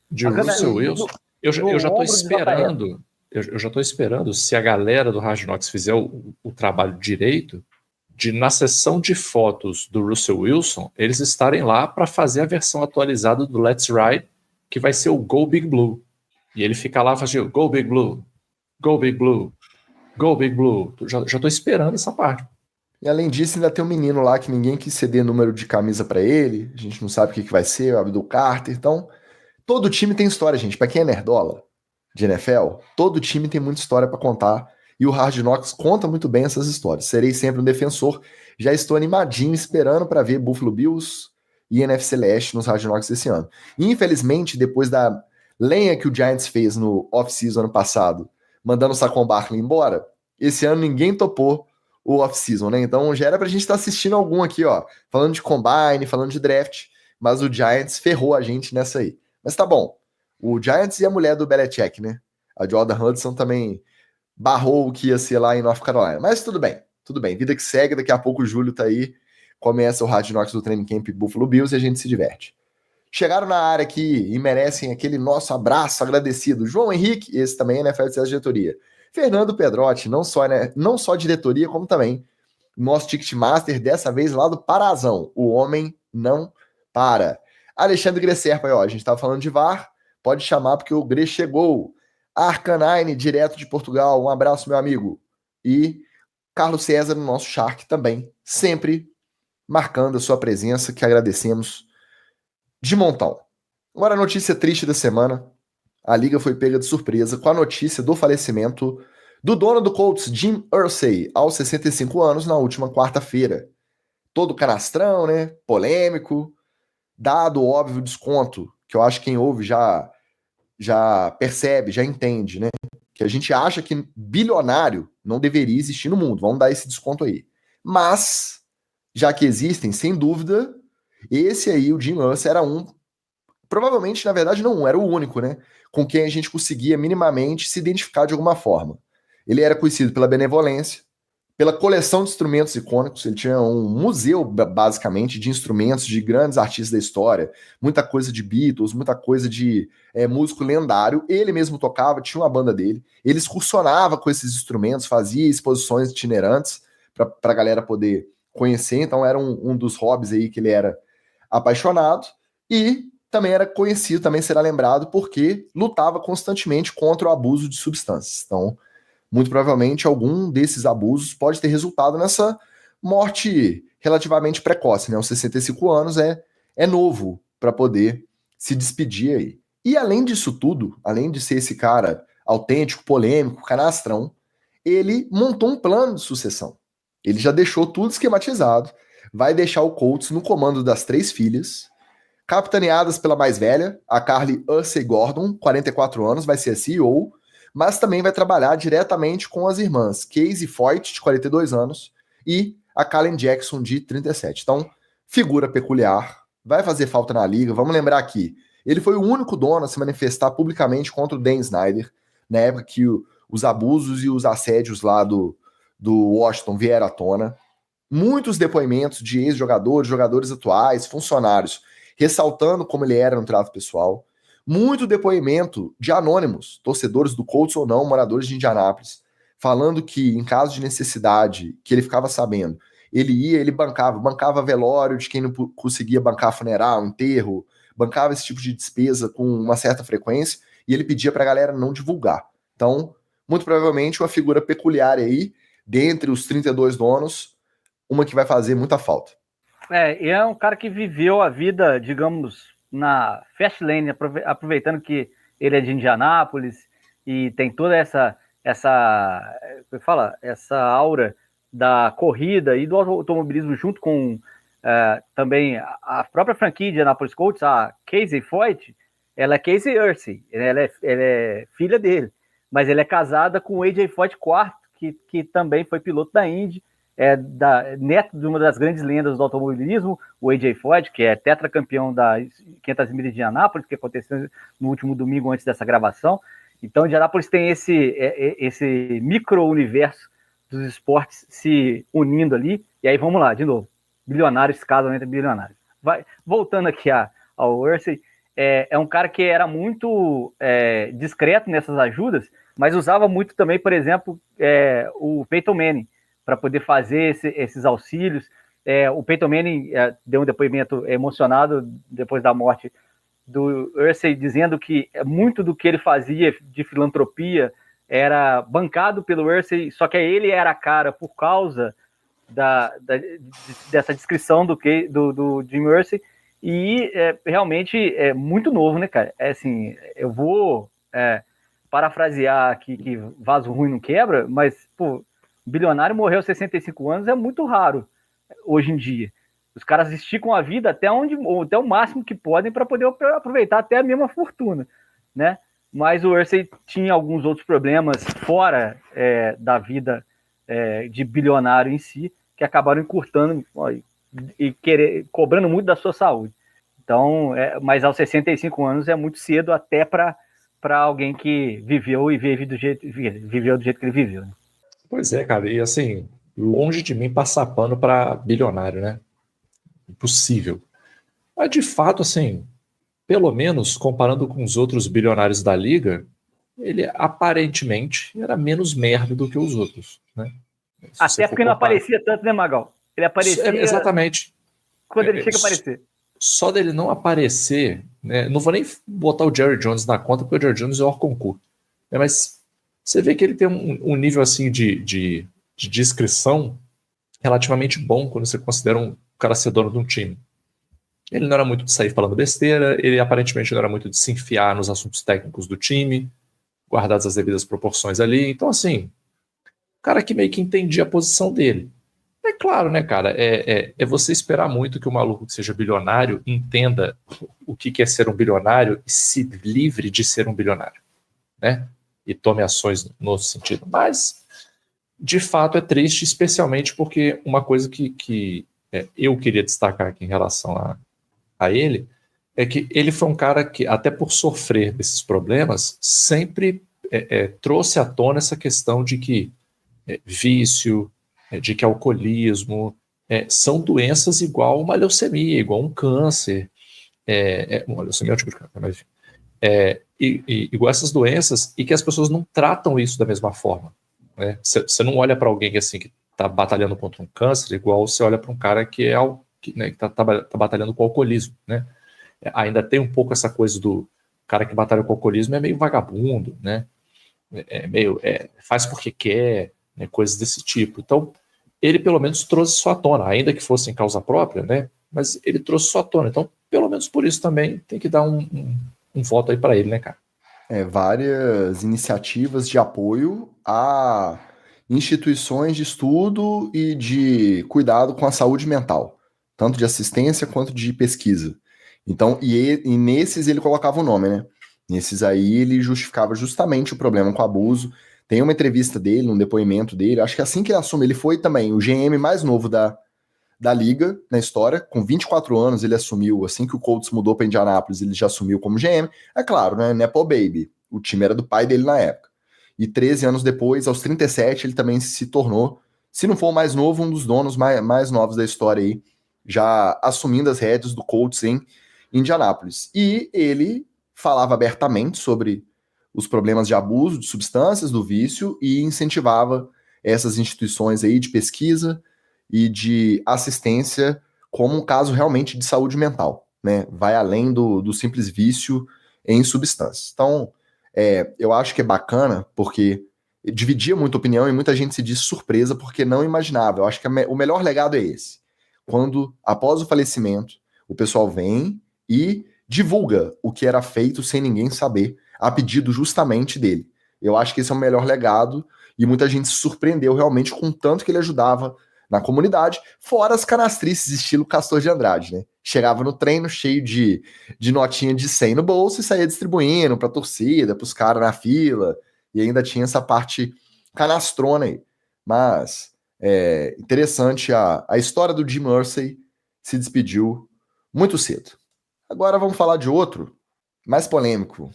De Russell Wilson. Eu já estou esperando. Eu já estou esperando, se a galera do Hard Knocks fizer o trabalho direito, de na sessão de fotos do Russell Wilson, eles estarem lá para fazer a versão atualizada do Let's Ride, que vai ser o Go Big Blue. E ele fica lá fazendo Go Big Blue, Go Big Blue, Go Big Blue. Já estou esperando essa parte. E além disso, ainda tem um menino lá que ninguém quis ceder número de camisa para ele, a gente não sabe o que vai ser, o Abdul Carter. Então, todo time tem história, gente. Para quem é nerdola de NFL, todo time tem muita história para contar. E o Hard Knocks conta muito bem essas histórias. Serei sempre um defensor. Já estou animadinho, esperando para ver Buffalo Bills e NFC Leste nos Hard Knocks esse ano. E, infelizmente, depois da lenha que o Giants fez no off-season ano passado, mandando o Saquon Barkley embora, esse ano ninguém topou o off-season, né? Então já era pra gente estar assistindo algum aqui, ó, falando de combine, falando de draft, mas o Giants ferrou a gente nessa aí. Mas tá bom. O Giants e a mulher do Belichick, né? A Jordan Hudson também barrou o que ia ser lá em North Carolina. Mas tudo bem. Vida que segue. Daqui a pouco o Júlio tá aí. Começa o Hard Knocks do Training Camp Buffalo Bills e a gente se diverte. Chegaram na área aqui e merecem aquele nosso abraço agradecido. João Henrique, esse também é NFL de diretoria. Fernando Pedrotti, não só diretoria, como também nosso Ticketmaster, dessa vez lá do Parazão. O homem não para. Alexandre Gresserpa, ó, a gente tava falando de VAR, pode chamar porque o Gre chegou. Arcanine, direto de Portugal, um abraço, meu amigo. E Carlos César, no nosso Shark também, sempre marcando a sua presença, que agradecemos de montão. Agora a notícia triste da semana. A liga foi pega de surpresa com a notícia do falecimento do dono do Colts, Jim Irsay, aos 65 anos, na última quarta-feira. Todo canastrão, né? Polêmico, dado o óbvio desconto, que eu acho que quem ouve já percebe, já entende, né? Que a gente acha que bilionário não deveria existir no mundo. Vamos dar esse desconto aí. Mas, já que existem, sem dúvida, esse aí, o Jim Irsay, era provavelmente, na verdade, não era o único, né? Com quem a gente conseguia minimamente se identificar de alguma forma. Ele era conhecido pela benevolência, pela coleção de instrumentos icônicos. Ele tinha um museu, basicamente, de instrumentos de grandes artistas da história, muita coisa de Beatles, muita coisa de músico lendário. Ele mesmo tocava, tinha uma banda dele. Ele excursionava com esses instrumentos, fazia exposições itinerantes para a galera poder conhecer. Então era um dos hobbies aí que ele era apaixonado. E também era conhecido, também será lembrado, porque lutava constantemente contra o abuso de substâncias. Então, muito provavelmente, algum desses abusos pode ter resultado nessa morte relativamente precoce, né? Aos 65 anos é novo para poder se despedir aí. E além disso tudo, além de ser esse cara autêntico, polêmico, canastrão, ele montou um plano de sucessão. Ele já deixou tudo esquematizado, vai deixar o Colts no comando das 3 filhas, capitaneadas pela mais velha, a Carly Ursay Gordon, 44 anos, vai ser a CEO, mas também vai trabalhar diretamente com as irmãs Casey Foyt, de 42 anos, e a Kalen Jackson, de 37. Então, figura peculiar, vai fazer falta na liga. Vamos lembrar aqui, ele foi o único dono a se manifestar publicamente contra o Dan Snyder, na época que os abusos e os assédios lá do Washington vieram à tona. Muitos depoimentos de ex-jogadores, jogadores atuais, funcionários, ressaltando como ele era no trato pessoal. Muito depoimento de anônimos, torcedores do Colts ou não, moradores de Indianápolis, falando que em caso de necessidade, que ele ficava sabendo, ele bancava velório de quem não conseguia bancar funeral, enterro, bancava esse tipo de despesa com uma certa frequência, e ele pedia pra galera não divulgar. Então, muito provavelmente uma figura peculiar aí, dentre os 32 donos, uma que vai fazer muita falta. É um cara que viveu a vida, digamos, na fast lane, aproveitando que ele é de Indianápolis e tem toda essa aura da corrida e do automobilismo junto com também a própria franquia de Indianapolis Colts, a Casey Foyt. Ela é Casey Ursay, ela é filha dele, mas ela é casada com o AJ Foyt IV, que também foi piloto da Indy, neto de uma das grandes lendas do automobilismo, o AJ Foyt, que é tetracampeão da 500 milhas de Indianápolis, que aconteceu no último domingo antes dessa gravação. Então, Indianápolis tem esse micro-universo dos esportes se unindo ali, e aí vamos lá, de novo, bilionários casam entre bilionários. Voltando aqui ao Ursay, é um cara que era muito discreto nessas ajudas, mas usava muito também, por exemplo, o Peyton Manning, para poder fazer esses auxílios. O Peyton Manning deu um depoimento emocionado depois da morte do Ursay, dizendo que muito do que ele fazia de filantropia era bancado pelo Ursay, só que ele era a cara por causa dessa descrição do Jim Ursay, e realmente é muito novo, né, cara? Assim, eu vou parafrasear aqui que vaso ruim não quebra, mas, pô, bilionário morreu aos 65 anos é muito raro hoje em dia. Os caras esticam a vida até o máximo que podem para poder aproveitar até a mesma fortuna, né? Mas o Ursay tinha alguns outros problemas fora da vida de bilionário em si, que acabaram encurtando e cobrando muito da sua saúde. Então, mas aos 65 anos é muito cedo até para alguém que viveu e viveu do jeito que ele viveu, né? Pois é, cara, e assim, longe de mim passar pano para bilionário, né? Impossível. Mas de fato, assim, pelo menos comparando com os outros bilionários da liga, ele aparentemente era menos merda do que os outros, né? Até porque não aparecia tanto, né, Magal? Ele aparecia. Exatamente. Quando ele chega a aparecer. Só dele não aparecer, né? Não vou nem botar o Jerry Jones na conta, porque o Jerry Jones é o concurso. Mas você vê que ele tem um nível assim de descrição relativamente bom quando você considera um cara ser dono de um time. Ele não era muito de sair falando besteira, ele aparentemente não era muito de se enfiar nos assuntos técnicos do time, guardadas as devidas proporções ali. Então, assim, o cara que meio que entendia a posição dele. É claro, né, cara, é você esperar muito que o maluco que seja bilionário entenda o que é ser um bilionário e se livre de ser um bilionário, né? E tome ações no sentido. Mas, de fato, é triste, especialmente porque uma coisa que eu queria destacar aqui em relação a ele é que ele foi um cara que, até por sofrer desses problemas, sempre trouxe à tona essa questão de que vício, de que alcoolismo são doenças igual uma leucemia, igual um câncer. Uma leucemia é um tipo de câncer, mas enfim. Igual essas doenças, e que as pessoas não tratam isso da mesma forma. Né? Você não olha para alguém assim que está batalhando contra um câncer, igual você olha para um cara que está batalhando com o alcoolismo. Né? Ainda tem um pouco essa coisa do cara que batalha com o alcoolismo, é meio vagabundo, né? Faz porque quer, né? Coisas desse tipo. Então, ele pelo menos trouxe isso à tona, ainda que fosse em causa própria, né? Mas ele trouxe isso à tona. Então, pelo menos por isso também tem que dar um voto aí para ele, né, cara? Várias iniciativas de apoio a instituições de estudo e de cuidado com a saúde mental, tanto de assistência quanto de pesquisa. Então, e nesses ele colocava o nome, né? Nesses aí ele justificava justamente o problema com o abuso. Tem uma entrevista dele, um depoimento dele, acho que assim que ele assume, ele foi também o GM mais novo da liga na história, com 24 anos ele assumiu, assim que o Colts mudou para Indianápolis, ele já assumiu como GM. É claro, né? Nepo Baby, o time era do pai dele na época. E 13 anos depois, aos 37, ele também se tornou, se não for o mais novo, um dos donos mais novos da história aí, já assumindo as rédeas do Colts em Indianápolis. E ele falava abertamente sobre os problemas de abuso de substâncias, do vício, e incentivava essas instituições aí de pesquisa e de assistência como um caso realmente de saúde mental, né? Vai além do simples vício em substâncias. Então, eu acho que é bacana, porque dividia muita opinião e muita gente se disse surpresa porque não imaginava. Eu acho que o melhor legado é esse. Quando, após o falecimento, o pessoal vem e divulga o que era feito sem ninguém saber, a pedido justamente dele. Eu acho que esse é o melhor legado e muita gente se surpreendeu realmente com o tanto que ele ajudava na comunidade, fora as canastrices estilo Castor de Andrade, né? Chegava no treino cheio de notinha de 100 no bolso e saía distribuindo pra torcida, pros caras na fila, e ainda tinha essa parte canastrona aí. Mas interessante, a história do Jim Irsay se despediu muito cedo. Agora vamos falar de outro, mais polêmico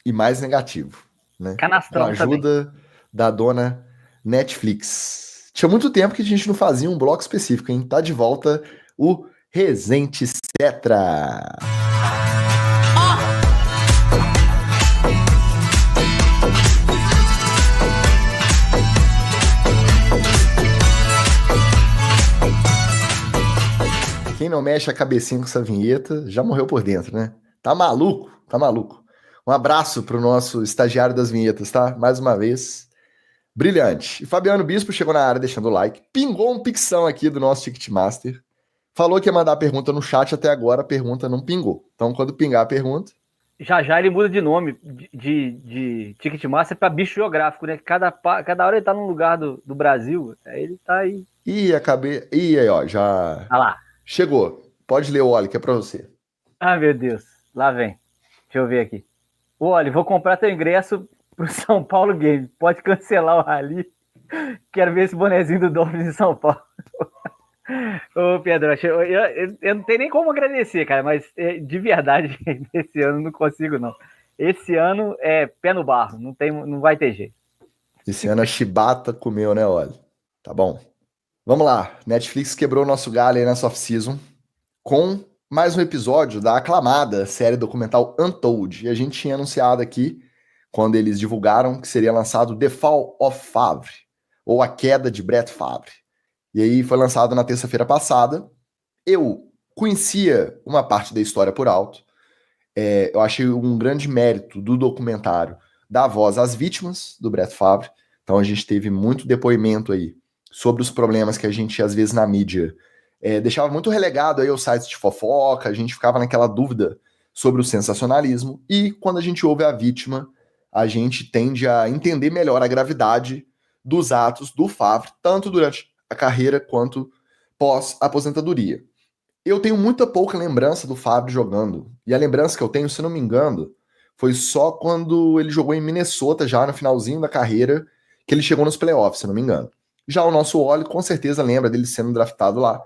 e mais negativo, né? Com a ajuda da dona Netflix. Tinha muito tempo que a gente não fazia um bloco específico, hein? Tá de volta o Resente Cetra. Quem não mexe a cabecinha com essa vinheta já morreu por dentro, né? Tá maluco, tá maluco. Um abraço pro nosso estagiário das vinhetas, tá? Mais uma vez. Brilhante. E Fabiano Bispo chegou na área deixando o like. Pingou um pixão aqui do nosso Ticketmaster. Falou que ia mandar a pergunta no chat, até agora a pergunta não pingou. Então, quando pingar a pergunta... Já ele muda de nome de Ticketmaster para bicho geográfico, né? Cada hora ele tá num lugar do Brasil. Aí ele tá aí. Acabei... aí, ó, já... Ah lá. Chegou. Pode ler o Oli, que é pra você. Ah, meu Deus. Lá vem. Deixa eu ver aqui. Olha, vou comprar teu ingresso pro São Paulo Game. Pode cancelar o Rally. Quero ver esse bonezinho do Dolphins em São Paulo. Ô, Pedro, eu não tenho nem como agradecer, cara, mas de verdade, esse ano não consigo, não. Esse ano é pé no barro, não vai ter jeito. Esse ano a chibata comeu, né, Oli? Tá bom. Vamos lá. Netflix quebrou o nosso galho aí nessa off-season com mais um episódio da aclamada série documental Untold. E a gente tinha anunciado aqui, quando eles divulgaram, que seria lançado The Fall of Favre, ou A Queda de Brett Favre. E aí foi lançado na terça-feira passada. Eu conhecia uma parte da história por alto. Eu achei um grande mérito do documentário dar voz às vítimas do Brett Favre. Então a gente teve muito depoimento aí sobre os problemas que a gente, às vezes, na mídia deixava muito relegado aí aos sites de fofoca, a gente ficava naquela dúvida sobre o sensacionalismo, e quando a gente ouve a vítima, a gente tende a entender melhor a gravidade dos atos do Favre, tanto durante a carreira quanto pós-aposentadoria. Eu tenho muita pouca lembrança do Favre jogando, e a lembrança que eu tenho, se não me engano, foi só quando ele jogou em Minnesota, já no finalzinho da carreira, que ele chegou nos playoffs, se não me engano. Já o nosso Oli, com certeza, lembra dele sendo draftado lá.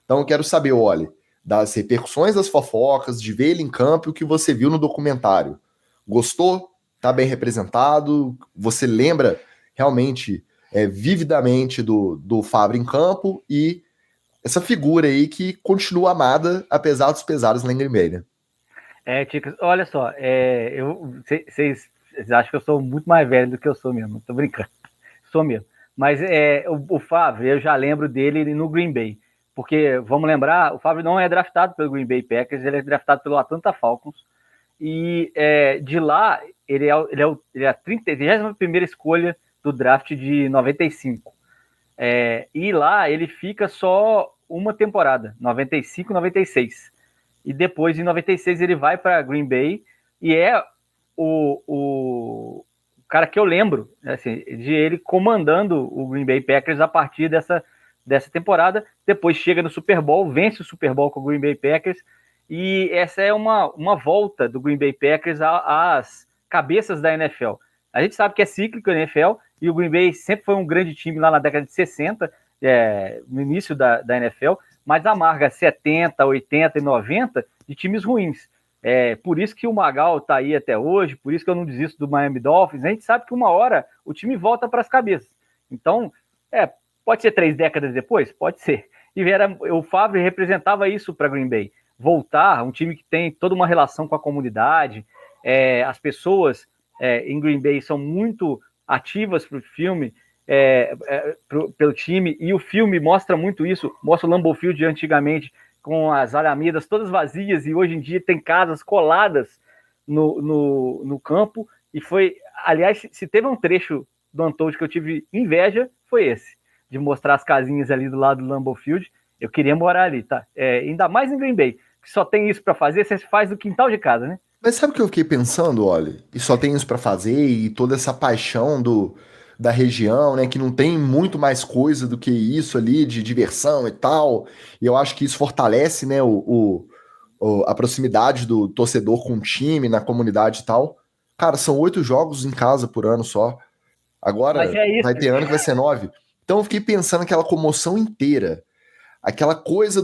Então eu quero saber, Oli, das repercussões das fofocas, de ver ele em campo e o que você viu no documentário. Gostou? Tá bem representado? Você lembra realmente, vividamente do Favre em campo e essa figura aí que continua amada, apesar dos pesares lá em Green Bay, né? Ticas, olha só, vocês acham que eu sou muito mais velho do que eu sou mesmo, tô brincando, sou mesmo. Mas o Favre, eu já lembro dele no Green Bay, porque, vamos lembrar, o Favre não é draftado pelo Green Bay Packers, ele é draftado pelo Atlanta Falcons, e de lá, ele é a 31ª escolha do draft de 95. E lá ele fica só uma temporada, 95, 96. E depois, em 96, ele vai para Green Bay e é o cara que eu lembro, assim, de ele comandando o Green Bay Packers a partir dessa temporada. Depois chega no Super Bowl, vence o Super Bowl com o Green Bay Packers, e essa é uma volta do Green Bay Packers às cabeças da NFL. A gente sabe que é cíclico a NFL, e o Green Bay sempre foi um grande time lá na década de 60, no início da NFL, mas amarga 70, 80 e 90 de times ruins. Por isso que o Magal está aí até hoje, por isso que eu não desisto do Miami Dolphins. A gente sabe que uma hora o time volta para as cabeças. Então, pode ser 3 décadas depois? Pode ser. E o Favre representava isso para Green Bay. Voltar, um time que tem toda uma relação com a comunidade, as pessoas em Green Bay são muito ativas para o filme, pelo time, e o filme mostra muito isso, mostra o Lambeau Field antigamente, com as alamedas todas vazias, e hoje em dia tem casas coladas no campo, e foi, aliás, se teve um trecho do Untold que eu tive inveja, foi esse, de mostrar as casinhas ali do lado do Lambeau Field. Eu queria morar ali, tá? Ainda mais em Green Bay, que só tem isso para fazer, você faz no quintal de casa, né? Mas sabe o que eu fiquei pensando, olha? E só tem isso pra fazer, e toda essa paixão da região, né? Que não tem muito mais coisa do que isso ali de diversão e tal. E eu acho que isso fortalece, né? A proximidade do torcedor com o time, na comunidade e tal. Cara, são 8 jogos em casa por ano só. Agora vai ter ano que vai ser 9. Então eu fiquei pensando naquela comoção inteira. Aquela coisa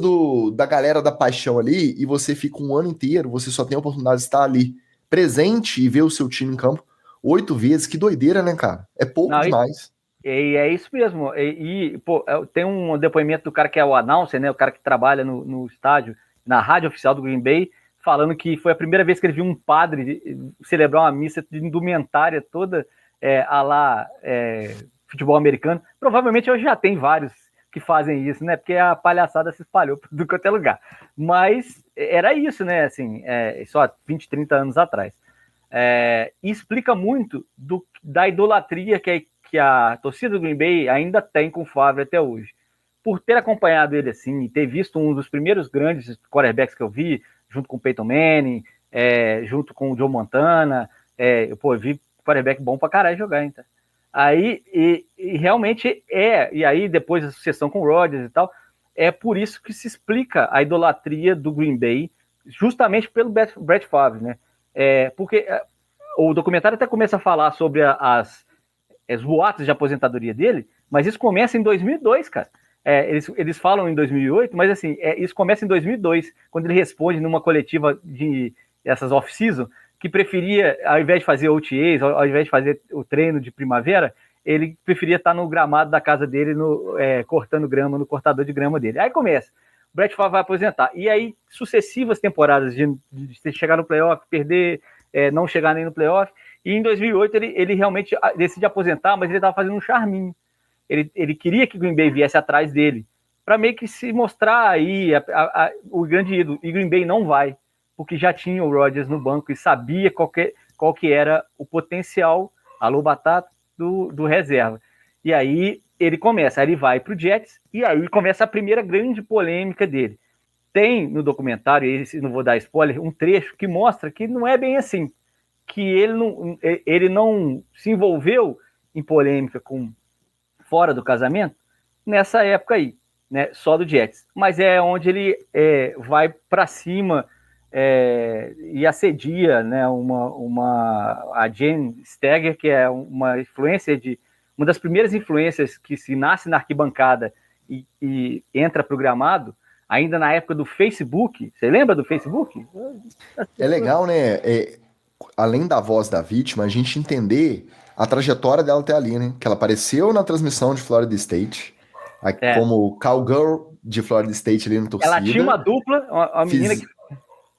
da galera da paixão ali, e você fica um ano inteiro, você só tem a oportunidade de estar ali, presente e ver o seu time em campo 8 vezes. Que doideira, né, cara? É pouco demais. E é isso mesmo. Pô, tem um depoimento do cara que é o announcer, né, o cara que trabalha no estádio, na rádio oficial do Green Bay, falando que foi a primeira vez que ele viu um padre celebrar uma missa de indumentária toda a lá futebol americano. Provavelmente hoje já tem vários que fazem isso, né? Porque a palhaçada se espalhou do qualquer lugar. Mas era isso, né? Assim, só 20, 30 anos atrás. E explica muito da idolatria que a torcida do Green Bay ainda tem com o Favre até hoje. Por ter acompanhado ele assim, e ter visto um dos primeiros grandes quarterbacks que eu vi, junto com o Peyton Manning, junto com o Joe Montana, eu vi quarterback bom pra caralho jogar, hein, tá? Aí, e realmente e aí depois a sucessão com o Rodgers e tal, é por isso que se explica a idolatria do Green Bay, justamente pelo Brett Favre, né? Porque o documentário até começa a falar sobre as boatos de aposentadoria dele, mas isso começa em 2002, cara. Eles falam em 2008, mas assim, isso começa em 2002, quando ele responde numa coletiva dessas off-season, que preferia, ao invés de fazer OTAs, ao invés de fazer o treino de primavera, ele preferia estar no gramado da casa dele, cortando grama, no cortador de grama dele. Aí começa, o Brett Favre vai aposentar. E aí, sucessivas temporadas de chegar no playoff, perder, não chegar nem no playoff, e em 2008 ele realmente decide aposentar, mas ele estava fazendo um charminho. Ele queria que o Green Bay viesse atrás dele, para meio que se mostrar aí o grande ídolo. E Green Bay não vai, porque já tinha o Rodgers no banco e sabia qual que era o potencial, alô batata, do reserva. E aí ele vai para o Jets, e aí começa a primeira grande polêmica dele. Tem no documentário, não vou dar spoiler, um trecho que mostra que não é bem assim, que ele não se envolveu em polêmica fora do casamento nessa época aí, né, só do Jets. Mas é onde ele vai para cima e assedia, né, a Jane Stagger, que é uma das primeiras influências que se nasce na arquibancada e entra programado, ainda na época do Facebook. Você lembra do Facebook? É legal, né? Além da voz da vítima, a gente entender a trajetória dela até ali, né? Que ela apareceu na transmissão de Florida State, como cowgirl de Florida State ali no torcida. Ela tinha uma dupla, uma menina que...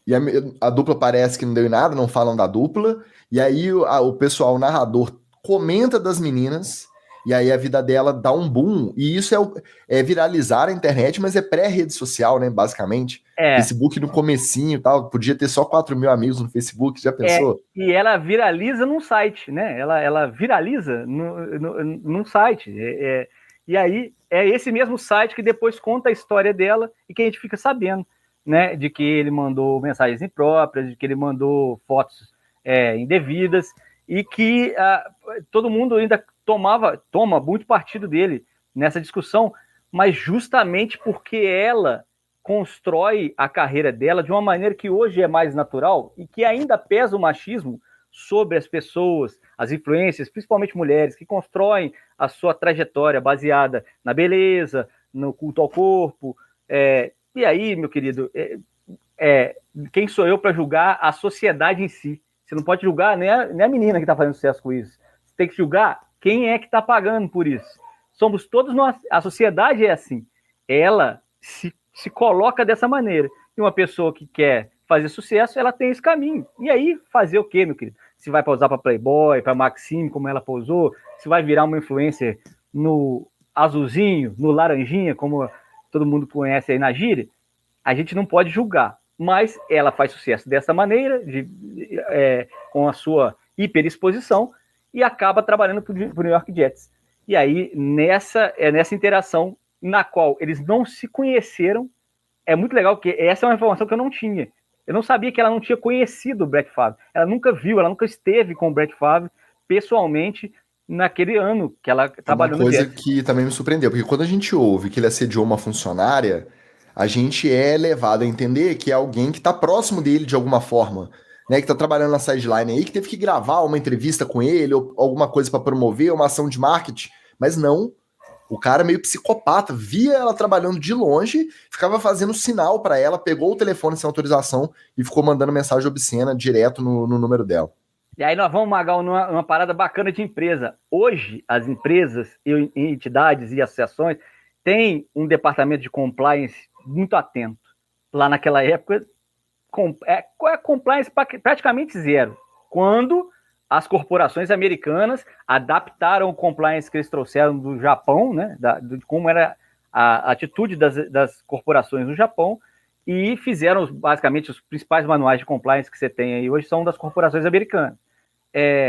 E a dupla parece que não deu em nada, não falam da dupla. E aí o pessoal, o narrador, comenta das meninas, e aí a vida dela dá um boom. E isso é viralizar a internet, mas é pré-rede social, né, basicamente. Facebook no comecinho e tal, podia ter só 4 mil amigos no Facebook, já pensou? E ela viraliza num site, né? Ela viraliza num site. E aí é esse mesmo site que depois conta a história dela e que a gente fica sabendo, né? De que ele mandou mensagens impróprias, de que ele mandou fotos indevidas. e que todo mundo ainda toma muito partido dele nessa discussão, mas justamente porque ela constrói a carreira dela de uma maneira que hoje é mais natural e que ainda pesa o machismo sobre as pessoas, as influências, principalmente mulheres, que constroem a sua trajetória baseada na beleza, no culto ao corpo. E aí, meu querido, quem sou eu para julgar a sociedade em si? Você não pode julgar nem a menina que está fazendo sucesso com isso. Você tem que julgar quem é que está pagando por isso. Somos todos nós. A sociedade é assim. Ela se coloca dessa maneira. E uma pessoa que quer fazer sucesso, ela tem esse caminho. E aí, fazer o quê, meu querido? Se vai pousar para Playboy, para Maxime, como ela pousou, se vai virar uma influencer no azulzinho, no laranjinha, como todo mundo conhece aí na gíria, a gente não pode julgar. Mas ela faz sucesso dessa maneira, com a sua hiperexposição, e acaba trabalhando para o New York Jets. E aí, nessa interação, na qual eles não se conheceram, é muito legal, porque essa é uma informação que eu não tinha. Eu não sabia que ela não tinha conhecido o Brett Favre. Ela nunca viu, ela nunca esteve com o Brett Favre pessoalmente naquele ano que ela trabalhou no Jets. Uma coisa que também me surpreendeu, porque quando a gente ouve que ele assediou uma funcionária, a gente é levado a entender que é alguém que está próximo dele de alguma forma, né, que está trabalhando na sideline aí, que teve que gravar uma entrevista com ele, ou alguma coisa para promover, uma ação de marketing, mas não. O cara meio psicopata, via ela trabalhando de longe, ficava fazendo sinal para ela, pegou o telefone sem autorização e ficou mandando mensagem obscena direto no número dela. E aí nós vamos, Magal, numa parada bacana de empresa. Hoje, as empresas, entidades e associações têm um departamento de compliance muito atento. Lá naquela época, compliance praticamente zero. Quando as corporações americanas adaptaram o compliance que eles trouxeram do Japão, né, de como era a atitude das corporações no Japão, e fizeram basicamente os principais manuais de compliance que você tem aí hoje são das corporações americanas.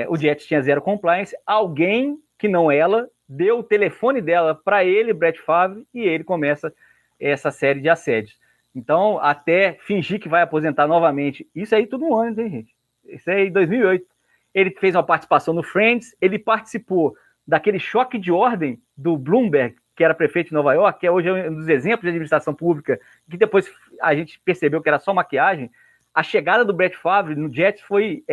O Jets tinha zero compliance, alguém que não ela deu o telefone dela para ele, Brett Favre, e ele começa essa série de assédios. Então, até fingir que vai aposentar novamente, isso aí tudo um ano, hein, gente? Isso aí em 2008. Ele fez uma participação no Friends, ele participou daquele choque de ordem do Bloomberg, que era prefeito de Nova York, que hoje é um dos exemplos de administração pública, que depois a gente percebeu que era só maquiagem. A chegada do Brett Favre no Jets foi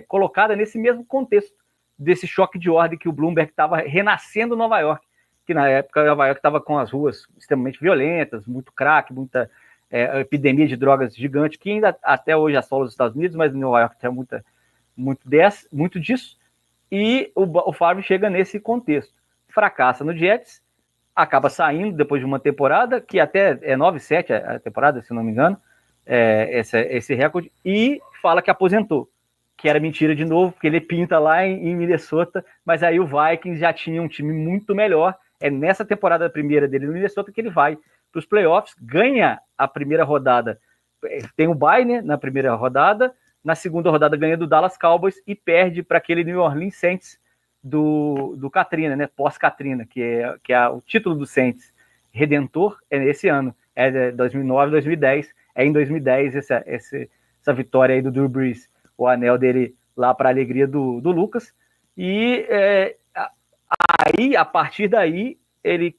colocada nesse mesmo contexto, desse choque de ordem que o Bloomberg estava renascendo Nova York, que na época Nova York estava com as ruas extremamente violentas, muito crack, muita epidemia de drogas gigante, que ainda até hoje assola os Estados Unidos, mas em Nova York tinha muito disso, e o Favre chega nesse contexto. Fracassa no Jets, acaba saindo depois de uma temporada, que até é 9-7 a temporada, se não me engano, esse recorde, e fala que aposentou, que era mentira de novo, porque ele pinta lá em Minnesota, mas aí o Vikings já tinha um time muito melhor. É nessa temporada primeira dele no Minnesota que ele vai para os playoffs, ganha a primeira rodada, tem o bye, né, na primeira rodada, na segunda rodada ganha do Dallas Cowboys e perde para aquele New Orleans Saints do Katrina, né, pós-Katrina, que é o título do Saints redentor, esse ano, 2009, 2010, em 2010 essa vitória aí do Drew Brees, o anel dele lá para a alegria do Lucas, e aí, a partir daí, ele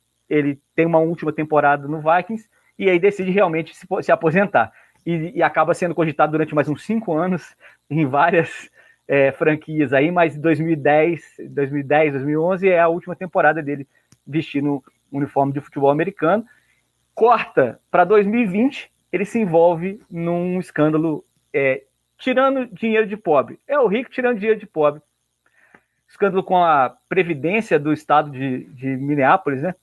tem uma última temporada no Vikings, e aí decide realmente se aposentar, e acaba sendo cogitado durante mais uns 5 anos, em várias franquias aí, mas 2010, 2011 é a última temporada dele vestindo o uniforme de futebol americano. Corta para 2020, ele se envolve num escândalo tirando dinheiro de pobre. É o rico tirando dinheiro de pobre. Escândalo com a previdência do estado de Minneapolis, né?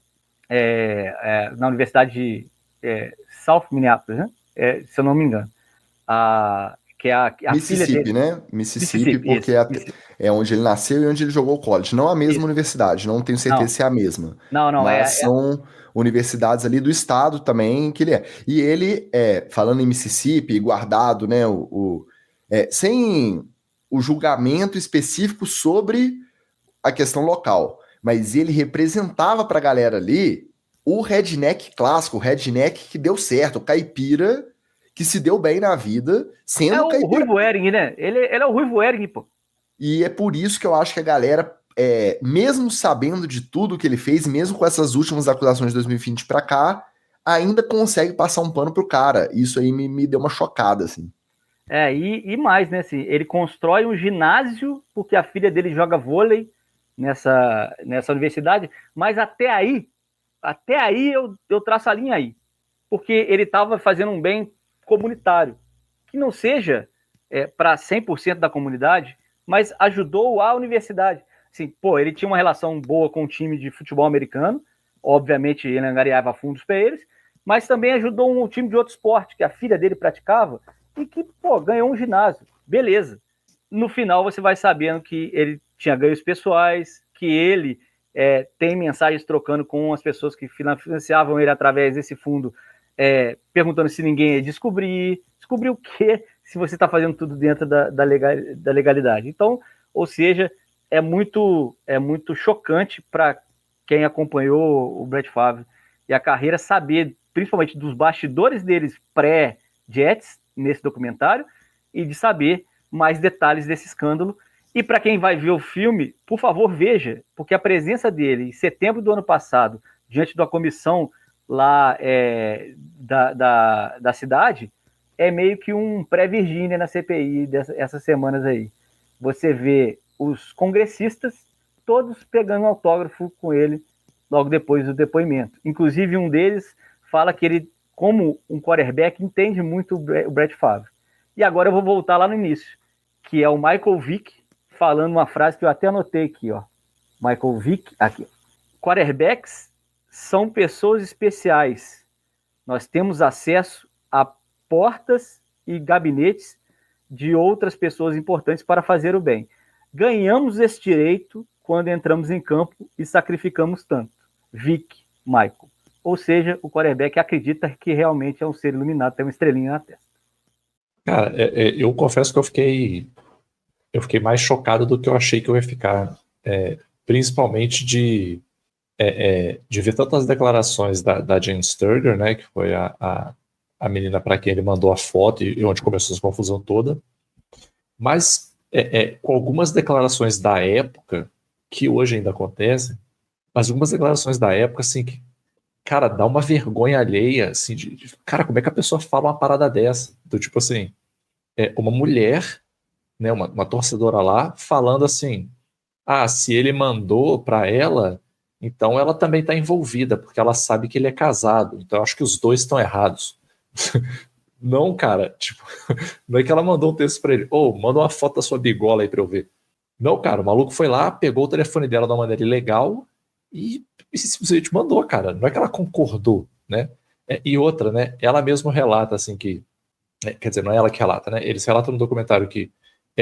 Na Universidade de South Minneapolis, né? Se eu não me engano. Que é a Mississippi, filha dele. né? Mississippi, porque é onde ele nasceu e onde ele jogou o college. Não a mesma universidade, não tenho certeza se é a mesma. Não, mas são universidades ali do estado também que ele é. E ele, falando em Mississippi, guardado, né, sem o julgamento específico sobre a questão local, mas ele representava pra galera ali o redneck clássico, o redneck que deu certo, o caipira que se deu bem na vida, sendo o Ruivo Hering, né? Ele é o Ruivo Hering, pô. E é por isso que eu acho que a galera, mesmo sabendo de tudo que ele fez, mesmo com essas últimas acusações de 2020 pra cá, ainda consegue passar um pano pro cara. Isso aí me deu uma chocada, assim. E mais, né? Assim, ele constrói um ginásio porque a filha dele joga vôlei nessa universidade, mas até aí eu traço a linha aí. Porque ele estava fazendo um bem comunitário, que não seja para 100% da comunidade, mas ajudou a universidade. Assim, ele tinha uma relação boa com o time de futebol americano, obviamente ele angariava fundos para eles, mas também ajudou um time de outro esporte que a filha dele praticava e que, ganhou um ginásio. Beleza. No final você vai sabendo que ele tinha ganhos pessoais, que ele tem mensagens trocando com as pessoas que financiavam ele através desse fundo, perguntando se ninguém ia descobrir. Descobrir o quê? Se você está fazendo tudo dentro da legalidade. Então, ou seja, é muito chocante para quem acompanhou o Brett Favre e a carreira saber, principalmente dos bastidores deles pré-Jets, nesse documentário, e de saber mais detalhes desse escândalo. E para quem vai ver o filme, por favor, veja, porque a presença dele em setembro do ano passado, diante da comissão lá da cidade, é meio que um pré-Virgínia na CPI dessas semanas aí. Você vê os congressistas todos pegando um autógrafo com ele logo depois do depoimento. Inclusive, um deles fala que ele, como um quarterback, entende muito o Brett Favre. E agora eu vou voltar lá no início, que é o Michael Vick falando uma frase que eu até anotei aqui, ó. Michael Vick, aqui. Quarterbacks são pessoas especiais. Nós temos acesso a portas e gabinetes de outras pessoas importantes para fazer o bem. Ganhamos esse direito quando entramos em campo e sacrificamos tanto. Vick, Michael. Ou seja, o quarterback acredita que realmente é um ser iluminado, tem uma estrelinha na testa. Cara, eu confesso que eu fiquei mais chocado do que eu achei que eu ia ficar. Principalmente de ver tantas declarações da Jane Sturger, né, que foi a menina para quem ele mandou a foto e onde começou essa confusão toda. Mas com algumas declarações da época, que hoje ainda acontecem, mas algumas declarações da época, assim, que, cara, dá uma vergonha alheia, assim, cara, como é que a pessoa fala uma parada dessa? Do tipo assim, uma mulher, né, uma torcedora lá, falando assim, se ele mandou pra ela, então ela também tá envolvida, porque ela sabe que ele é casado, então eu acho que os dois estão errados. Não, cara, tipo, não é que ela mandou um texto pra ele, manda uma foto da sua bigola aí pra eu ver. Não, cara, o maluco foi lá, pegou o telefone dela de uma maneira ilegal e simplesmente mandou, cara. Não é que ela concordou, né? E outra, né? Ela mesma relata, assim, que... quer dizer, não é ela que relata, né? Eles relatam no documentário que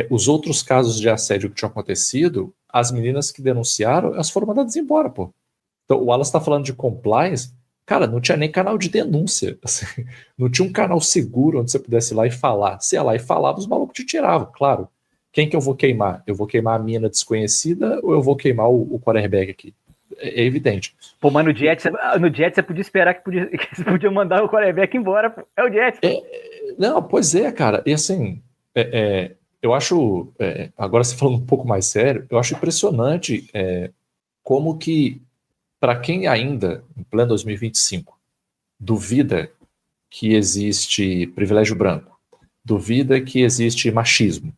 os outros casos de assédio que tinham acontecido, as meninas que denunciaram, elas foram mandadas embora, pô. Então, o Wallace tá falando de compliance, cara, não tinha nem canal de denúncia. Assim, não tinha um canal seguro onde você pudesse ir lá e falar. Se ia lá e falava, os malucos te tiravam, claro. Quem que eu vou queimar? Eu vou queimar a mina desconhecida ou eu vou queimar o quarterback aqui? É evidente. Pô, mas no Jets você podia esperar que você podia mandar o quarterback embora. É o Jets. Não, pois é, cara. E assim, eu acho, agora você falando um pouco mais sério, eu acho impressionante como que, para quem ainda, em pleno 2025, duvida que existe privilégio branco, duvida que existe machismo,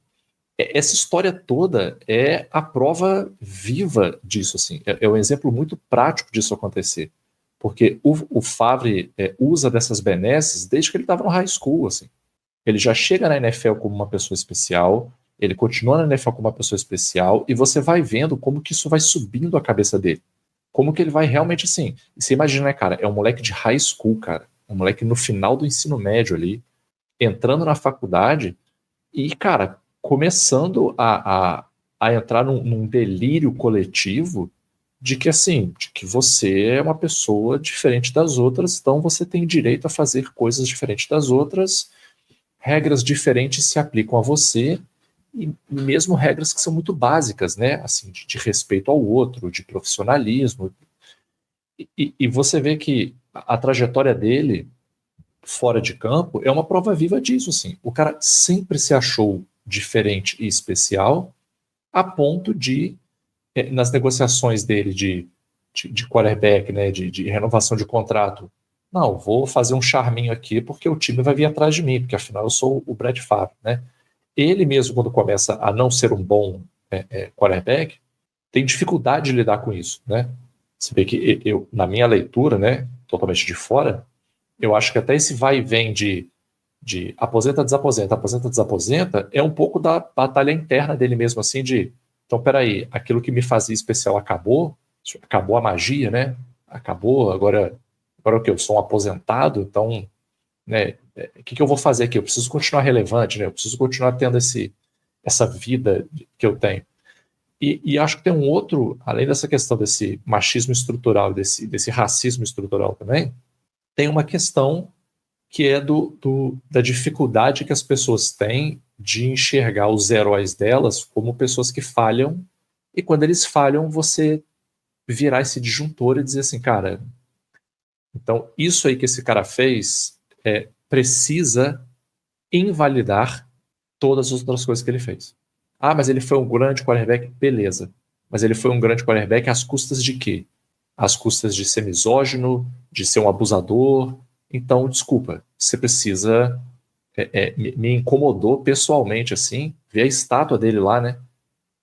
essa história toda é a prova viva disso, assim. É um exemplo muito prático disso acontecer. Porque o Favre usa dessas benesses desde que ele estava no high school, assim. Ele já chega na NFL como uma pessoa especial, ele continua na NFL como uma pessoa especial, e você vai vendo como que isso vai subindo a cabeça dele. Como que ele vai realmente, assim... Você imagina, né, cara? É um moleque de high school, cara. Um moleque no final do ensino médio ali, entrando na faculdade, e, cara... começando a entrar num delírio coletivo de que, assim, de que você é uma pessoa diferente das outras, então você tem direito a fazer coisas diferentes das outras, regras diferentes se aplicam a você, e mesmo regras que são muito básicas, né, assim, de respeito ao outro, de profissionalismo, e você vê que a trajetória dele fora de campo é uma prova viva disso, assim. O cara sempre se achou diferente e especial, a ponto de, nas negociações dele de quarterback, né, de renovação de contrato, não, vou fazer um charminho aqui porque o time vai vir atrás de mim, porque afinal eu sou o Brett Favre, né? Ele mesmo, quando começa a não ser um bom quarterback, tem dificuldade de lidar com isso, né? Você vê que eu, na minha leitura, né, totalmente de fora, eu acho que até esse vai e vem de aposenta, desaposenta, é um pouco da batalha interna dele mesmo, assim, então, peraí, aquilo que me fazia especial acabou a magia, né? Acabou, agora o que? Eu sou um aposentado, então, né, o que eu vou fazer aqui? Eu preciso continuar relevante, né? Eu preciso continuar tendo essa vida que eu tenho. E acho que tem um outro, além dessa questão desse machismo estrutural, desse racismo estrutural também, tem uma questão que é da dificuldade que as pessoas têm de enxergar os heróis delas como pessoas que falham, e quando eles falham, você virar esse disjuntor e dizer assim, cara, então isso aí que esse cara fez precisa invalidar todas as outras coisas que ele fez. Ah, mas ele foi um grande quarterback, beleza. Mas ele foi um grande quarterback às custas de quê? Às custas de ser misógino, de ser um abusador. Então, desculpa, você precisa... me incomodou pessoalmente, assim, ver a estátua dele lá, né?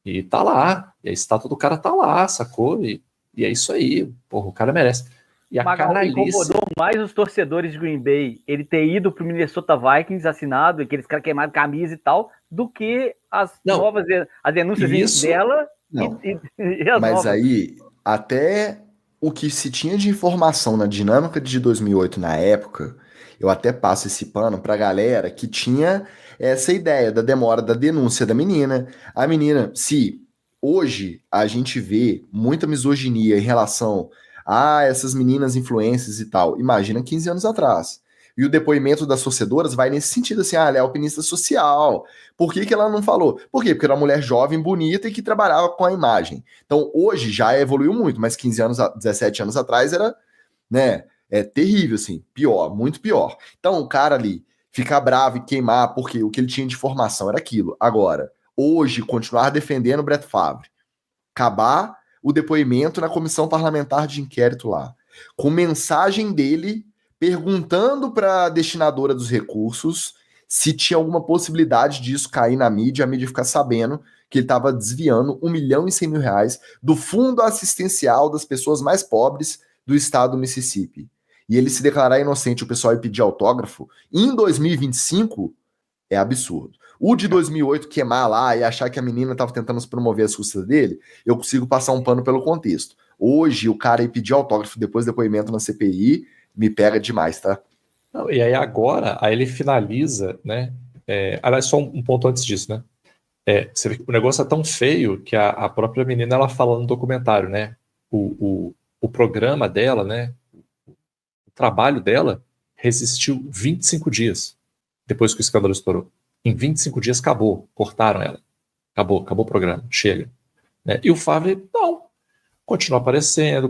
E tá lá. E a estátua do cara tá lá, sacou? E é isso aí. Porra, o cara merece. E a Magal, canalice... incomodou mais os torcedores de Green Bay ele ter ido pro Minnesota Vikings assinado, aqueles caras queimaram camisa e tal, do que as denúncias dela e as mas novas. Aí, até o que se tinha de informação na dinâmica de 2008 na época, eu até passo esse pano pra galera que tinha essa ideia da demora da denúncia da menina. A menina, se hoje a gente vê muita misoginia em relação essas meninas influências e tal. Imagina 15 anos atrás. E o depoimento das torcedoras vai nesse sentido, assim, ela é alpinista social. Por que ela não falou? Por quê? Porque era uma mulher jovem, bonita e que trabalhava com a imagem. Então, hoje já evoluiu muito, mas 15 anos, 17 anos atrás era, né, terrível, assim, pior, muito pior. Então, o cara ali ficar bravo e queimar, porque o que ele tinha de informação era aquilo. Agora, hoje, continuar defendendo o Brett Favre, acabar o depoimento na comissão parlamentar de inquérito lá, com mensagem dele perguntando para a destinadora dos recursos se tinha alguma possibilidade disso cair na mídia, a mídia ficar sabendo que ele estava desviando R$1.100.000 do fundo assistencial das pessoas mais pobres do estado do Mississippi. E ele se declarar inocente, o pessoal ia pedir autógrafo, em 2025 é absurdo. O de 2008 queimar lá e achar que a menina estava tentando se promover às custas dele, eu consigo passar um pano pelo contexto. Hoje, o cara ir pedir autógrafo depois do depoimento na CPI, me pega demais, tá? Não, e aí agora, aí ele finaliza, né? Aliás, só um ponto antes disso, né? Você vê que o negócio é tão feio que a própria menina, ela fala no documentário, né? O programa dela, né? O trabalho dela resistiu 25 dias depois que o escândalo estourou. Em 25 dias acabou, cortaram ela. Acabou o programa, chega. Né? E o Favre, não. Continua aparecendo,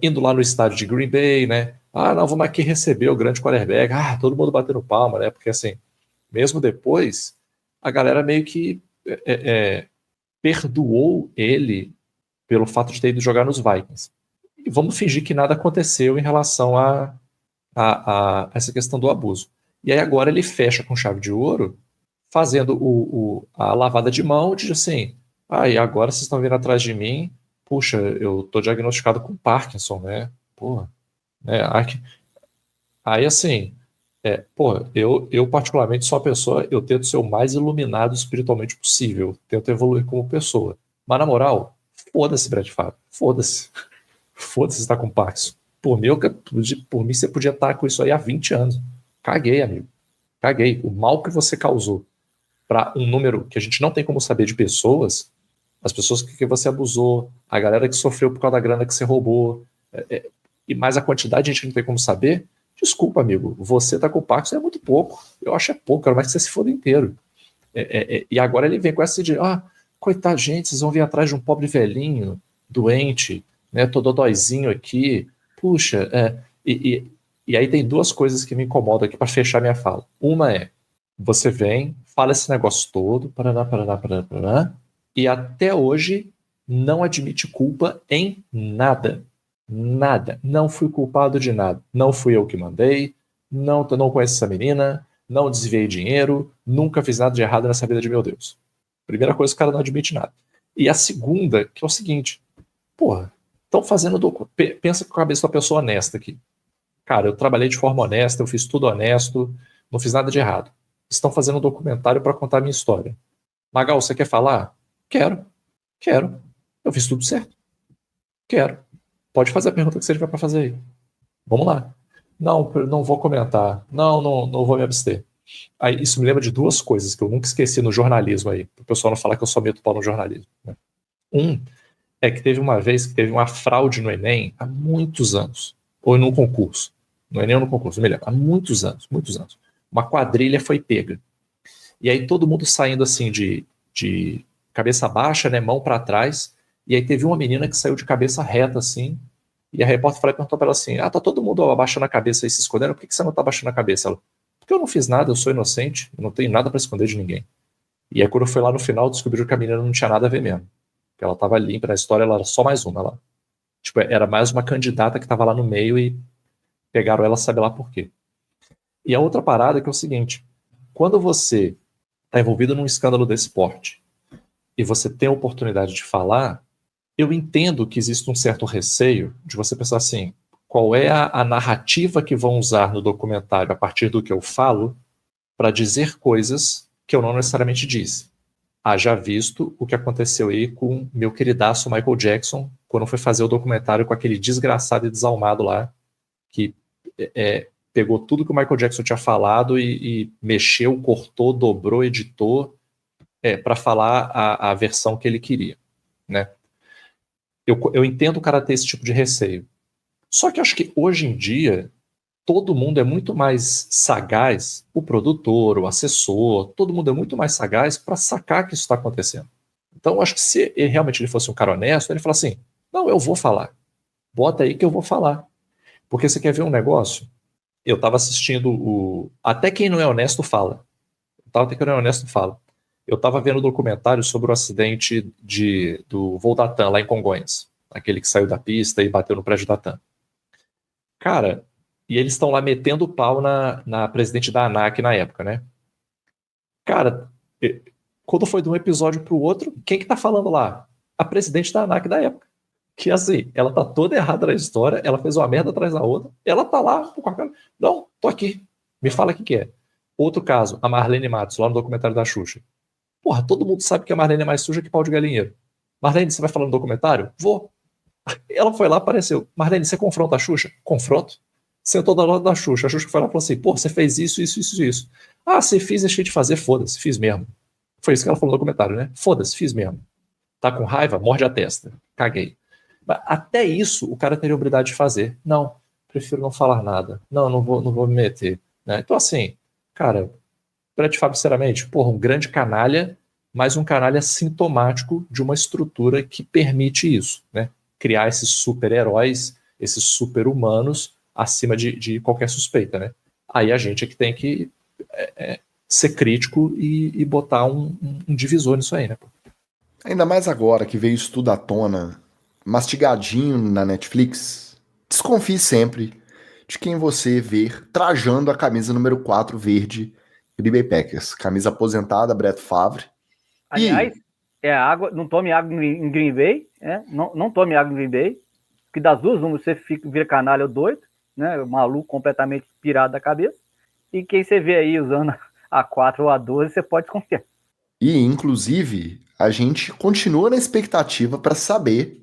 indo lá no estádio de Green Bay, né? Ah, não, vamos aqui receber o grande quarterback. Ah, todo mundo batendo palma, né? Porque assim, mesmo depois, a galera meio que perdoou ele pelo fato de ter ido jogar nos Vikings. E vamos fingir que nada aconteceu em relação a essa questão do abuso. E aí agora ele fecha com chave de ouro, fazendo a lavada de mão, diz assim, e agora vocês estão vindo atrás de mim, puxa, eu tô diagnosticado com Parkinson, né? Porra. Aí assim, eu particularmente sou uma pessoa, eu tento ser o mais iluminado espiritualmente possível, tento evoluir como pessoa. Mas na moral, foda-se, Brett Favre, foda-se. Foda-se estar com Parkinson. Por mim, você podia estar com isso aí há 20 anos. Caguei, amigo. Caguei. O mal que você causou para um número que a gente não tem como saber de pessoas, as pessoas que você abusou, a galera que sofreu por causa da grana que você roubou, e mais a quantidade a gente não tem como saber. Desculpa, amigo. Você tá com o Parkinson é muito pouco. Eu acho pouco. Quero mais que você se foda inteiro. E agora ele vem com essa de coitado, gente, vocês vão vir atrás de um pobre velhinho, doente, né, tô dodóizinho aqui. Puxa, e aí tem duas coisas que me incomodam aqui para fechar minha fala. Uma você vem, fala esse negócio todo, paraná, E até hoje não admite culpa em nada. Nada. Não fui culpado de nada. Não fui eu que mandei, não conheço essa menina, não desviei dinheiro, nunca fiz nada de errado nessa vida de meu Deus. Primeira coisa, o cara não admite nada. E a segunda, que é o seguinte, porra, estão fazendo... Pensa com a cabeça da pessoa honesta aqui. Cara, eu trabalhei de forma honesta, eu fiz tudo honesto, não fiz nada de errado. Estão fazendo um documentário para contar a minha história. Magal, você quer falar? Quero. Eu fiz tudo certo. Quero. Pode fazer a pergunta que você tiver para fazer aí. Vamos lá. Não vou comentar. Não vou me abster. Aí, isso me lembra de duas coisas que eu nunca esqueci no jornalismo aí, para o pessoal não falar que eu só meto pau no jornalismo. Né? É que teve uma vez que teve uma fraude no Enem há muitos anos, ou num concurso. No Enem ou no concurso, não me lembro. Há muitos anos. Uma quadrilha foi pega. E aí todo mundo saindo assim de cabeça baixa, né, mão para trás, e aí teve uma menina que saiu de cabeça reta assim, e a repórter perguntou para ela assim, tá todo mundo abaixando a cabeça aí se escondendo, por que você não tá abaixando a cabeça? Ela, porque eu não fiz nada, eu sou inocente, eu não tenho nada para esconder de ninguém. E aí quando foi lá no final, descobriu que a menina não tinha nada a ver mesmo, que ela tava limpa na história, ela era só mais uma, ela, tipo, era mais uma candidata que tava lá no meio e pegaram ela, sabe lá por quê. E a outra parada que é o seguinte, quando você está envolvido num escândalo desse porte e você tem a oportunidade de falar, eu entendo que existe um certo receio de você pensar assim, qual é a narrativa que vão usar no documentário a partir do que eu falo para dizer coisas que eu não necessariamente disse. Haja visto o que aconteceu aí com meu queridaço Michael Jackson, quando foi fazer o documentário com aquele desgraçado e desalmado lá, que pegou tudo que o Michael Jackson tinha falado e mexeu, cortou, dobrou, editou para falar a versão que ele queria, né? Eu entendo o cara ter esse tipo de receio. Só que eu acho que hoje em dia todo mundo é muito mais sagaz, o produtor, o assessor, todo mundo é muito mais sagaz para sacar que isso está acontecendo. Então eu acho que se ele fosse um cara honesto, ele fala assim, não, eu vou falar. Bota aí que eu vou falar. Porque você quer ver um negócio? Eu estava assistindo Até Quem Não É Honesto Fala. Eu estava vendo um documentário sobre o acidente do voo da TAM lá em Congonhas. Aquele que saiu da pista e bateu no prédio da TAM. Cara, e eles estão lá metendo o pau na presidente da ANAC na época, né? Cara, quando foi de um episódio para o outro, quem que tá falando lá? A presidente da ANAC da época. Que assim, ela tá toda errada na história, ela fez uma merda atrás da outra, ela tá lá com a cara. Não, tô aqui. Me fala o que é. Outro caso, a Marlene Matos, lá no documentário da Xuxa. Porra, todo mundo sabe que a Marlene é mais suja que pau de galinheiro. Marlene, você vai falar no documentário? Vou. Ela foi lá, apareceu. Marlene, você confronta a Xuxa? Confronto. Sentou do lado da Xuxa. A Xuxa foi lá e falou assim, pô, você fez isso. Ah, você fez, deixei de fazer, foda-se, fiz mesmo. Foi isso que ela falou no documentário, né? Foda-se, fiz mesmo. Tá com raiva? Morde a testa. Caguei. Mas até isso o cara teria a obrigação de fazer. Não, prefiro não falar nada. Não vou me meter. Né? Então, assim, cara, pra te falar sinceramente, porra, um grande canalha, mas um canalha sintomático de uma estrutura que permite isso, né? Criar esses super-heróis, esses super-humanos acima de qualquer suspeita, né? Aí a gente é que tem que ser crítico e botar um divisor nisso aí, né? Ainda mais agora que veio isso tudo à tona, mastigadinho na Netflix, desconfie sempre de quem você ver trajando a camisa número 4 verde Green Bay Packers. Camisa aposentada, Brett Favre. Aliás, água, não tome água em Green Bay, não tome água em Green Bay, que das duas, você vira canalha ou doido, né, maluco, completamente pirado da cabeça, e quem você vê aí usando a 4 ou a 12, você pode desconfiar. E, inclusive, a gente continua na expectativa para saber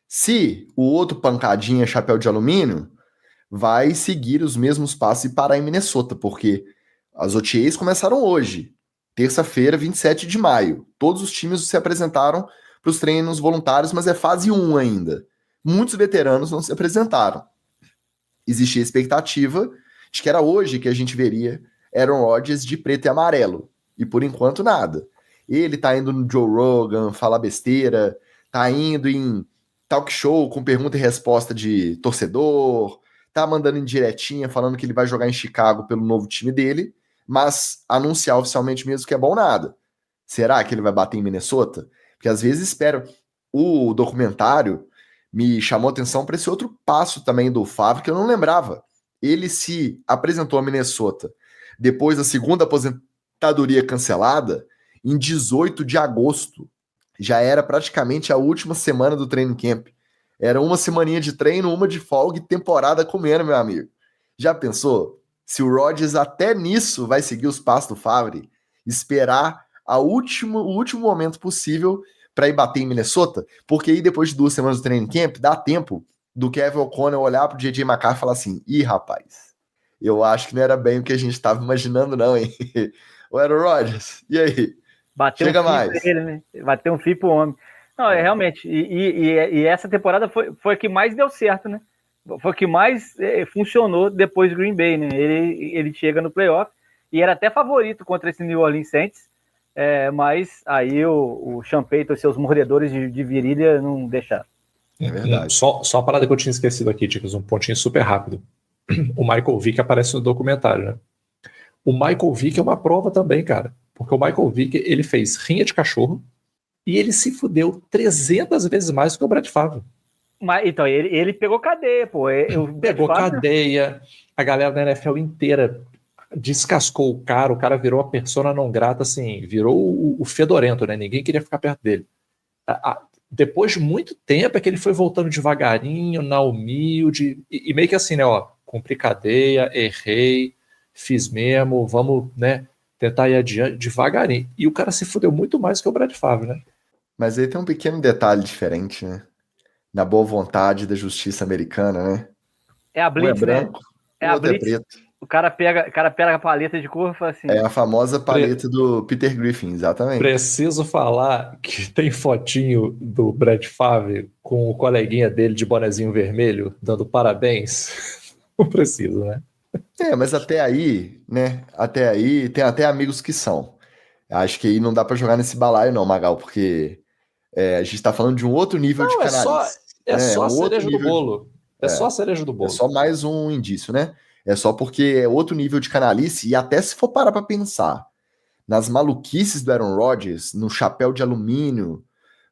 se o outro pancadinha chapéu de alumínio vai seguir os mesmos passos e parar em Minnesota, porque as OTAs começaram hoje, terça-feira, 27 de maio. Todos os times se apresentaram para os treinos voluntários, mas é fase 1 ainda. Muitos veteranos não se apresentaram. Existia a expectativa de que era hoje que a gente veria Aaron Rodgers de preto e amarelo. E por enquanto nada. Ele tá indo no Joe Rogan falar besteira, tá indo em talk show com pergunta e resposta de torcedor, tá mandando indiretinha falando que ele vai jogar em Chicago pelo novo time dele, mas anunciar oficialmente mesmo que é bom nada. Será que ele vai bater em Minnesota? Porque às vezes espero. O documentário me chamou atenção para esse outro passo também do Favre, que eu não lembrava. Ele se apresentou a Minnesota depois da segunda aposentadoria cancelada em 18 de agosto. Já era praticamente a última semana do training camp. Era uma semaninha de treino, uma de folga e temporada comendo, meu amigo. Já pensou? Se o Rodgers até nisso vai seguir os passos do Favre, esperar o último momento possível para ir bater em Minnesota, porque aí depois de 2 semanas do training camp, dá tempo do Kevin O'Connell olhar pro J.J. McCarthy e falar assim, rapaz, eu acho que não era bem o que a gente estava imaginando não, hein? Ou era o Rodgers? E aí? Bateu Chega um fio mais. pra ele, né? Bateu um fio pro homem. Não, realmente, e essa temporada foi a que mais deu certo, né? Foi a que mais funcionou depois do Green Bay, né? Ele chega no playoff e era até favorito contra esse New Orleans Saints, mas aí o Sean Payton e seus mordedores de virilha não deixaram. É verdade. Só uma parada que eu tinha esquecido aqui, Ticas, um pontinho super rápido. O Michael Vick aparece no documentário, né? O Michael Vick é uma prova também, cara. Porque o Michael Vick, ele fez rinha de cachorro e ele se fudeu 300 vezes mais do que o Brett Favre. Mas, então, ele pegou cadeia, pô. Pegou cadeia, a galera da NFL inteira descascou o cara virou a persona não grata, assim, virou o fedorento, né? Ninguém queria ficar perto dele. Depois de muito tempo é que ele foi voltando devagarinho, na humilde, e meio que assim, né, ó, cumpri cadeia, errei, fiz mesmo, vamos, né, tentar ir adiante devagarinho. E o cara se fudeu muito mais que o Brett Favre, né? Mas aí tem um pequeno detalhe diferente, né? Na boa vontade da justiça americana, né? É a Blitz, um é branco, né? o outro é preto. O cara pega a paleta de cor e fala assim... É a famosa paleta do Peter Griffin, exatamente. Preciso falar que tem fotinho do Brett Favre com o coleguinha dele de bonezinho vermelho, dando parabéns. Não preciso, né? Mas até aí, né? Até aí, tem até amigos que são. Acho que aí não dá pra jogar nesse balaio não, Magal, porque a gente tá falando de um outro nível de canalice. É só a cereja do bolo. É só a cereja do bolo. É só mais um indício, né? É só porque é outro nível de canalice, e até se for parar pra pensar nas maluquices do Aaron Rodgers, no chapéu de alumínio,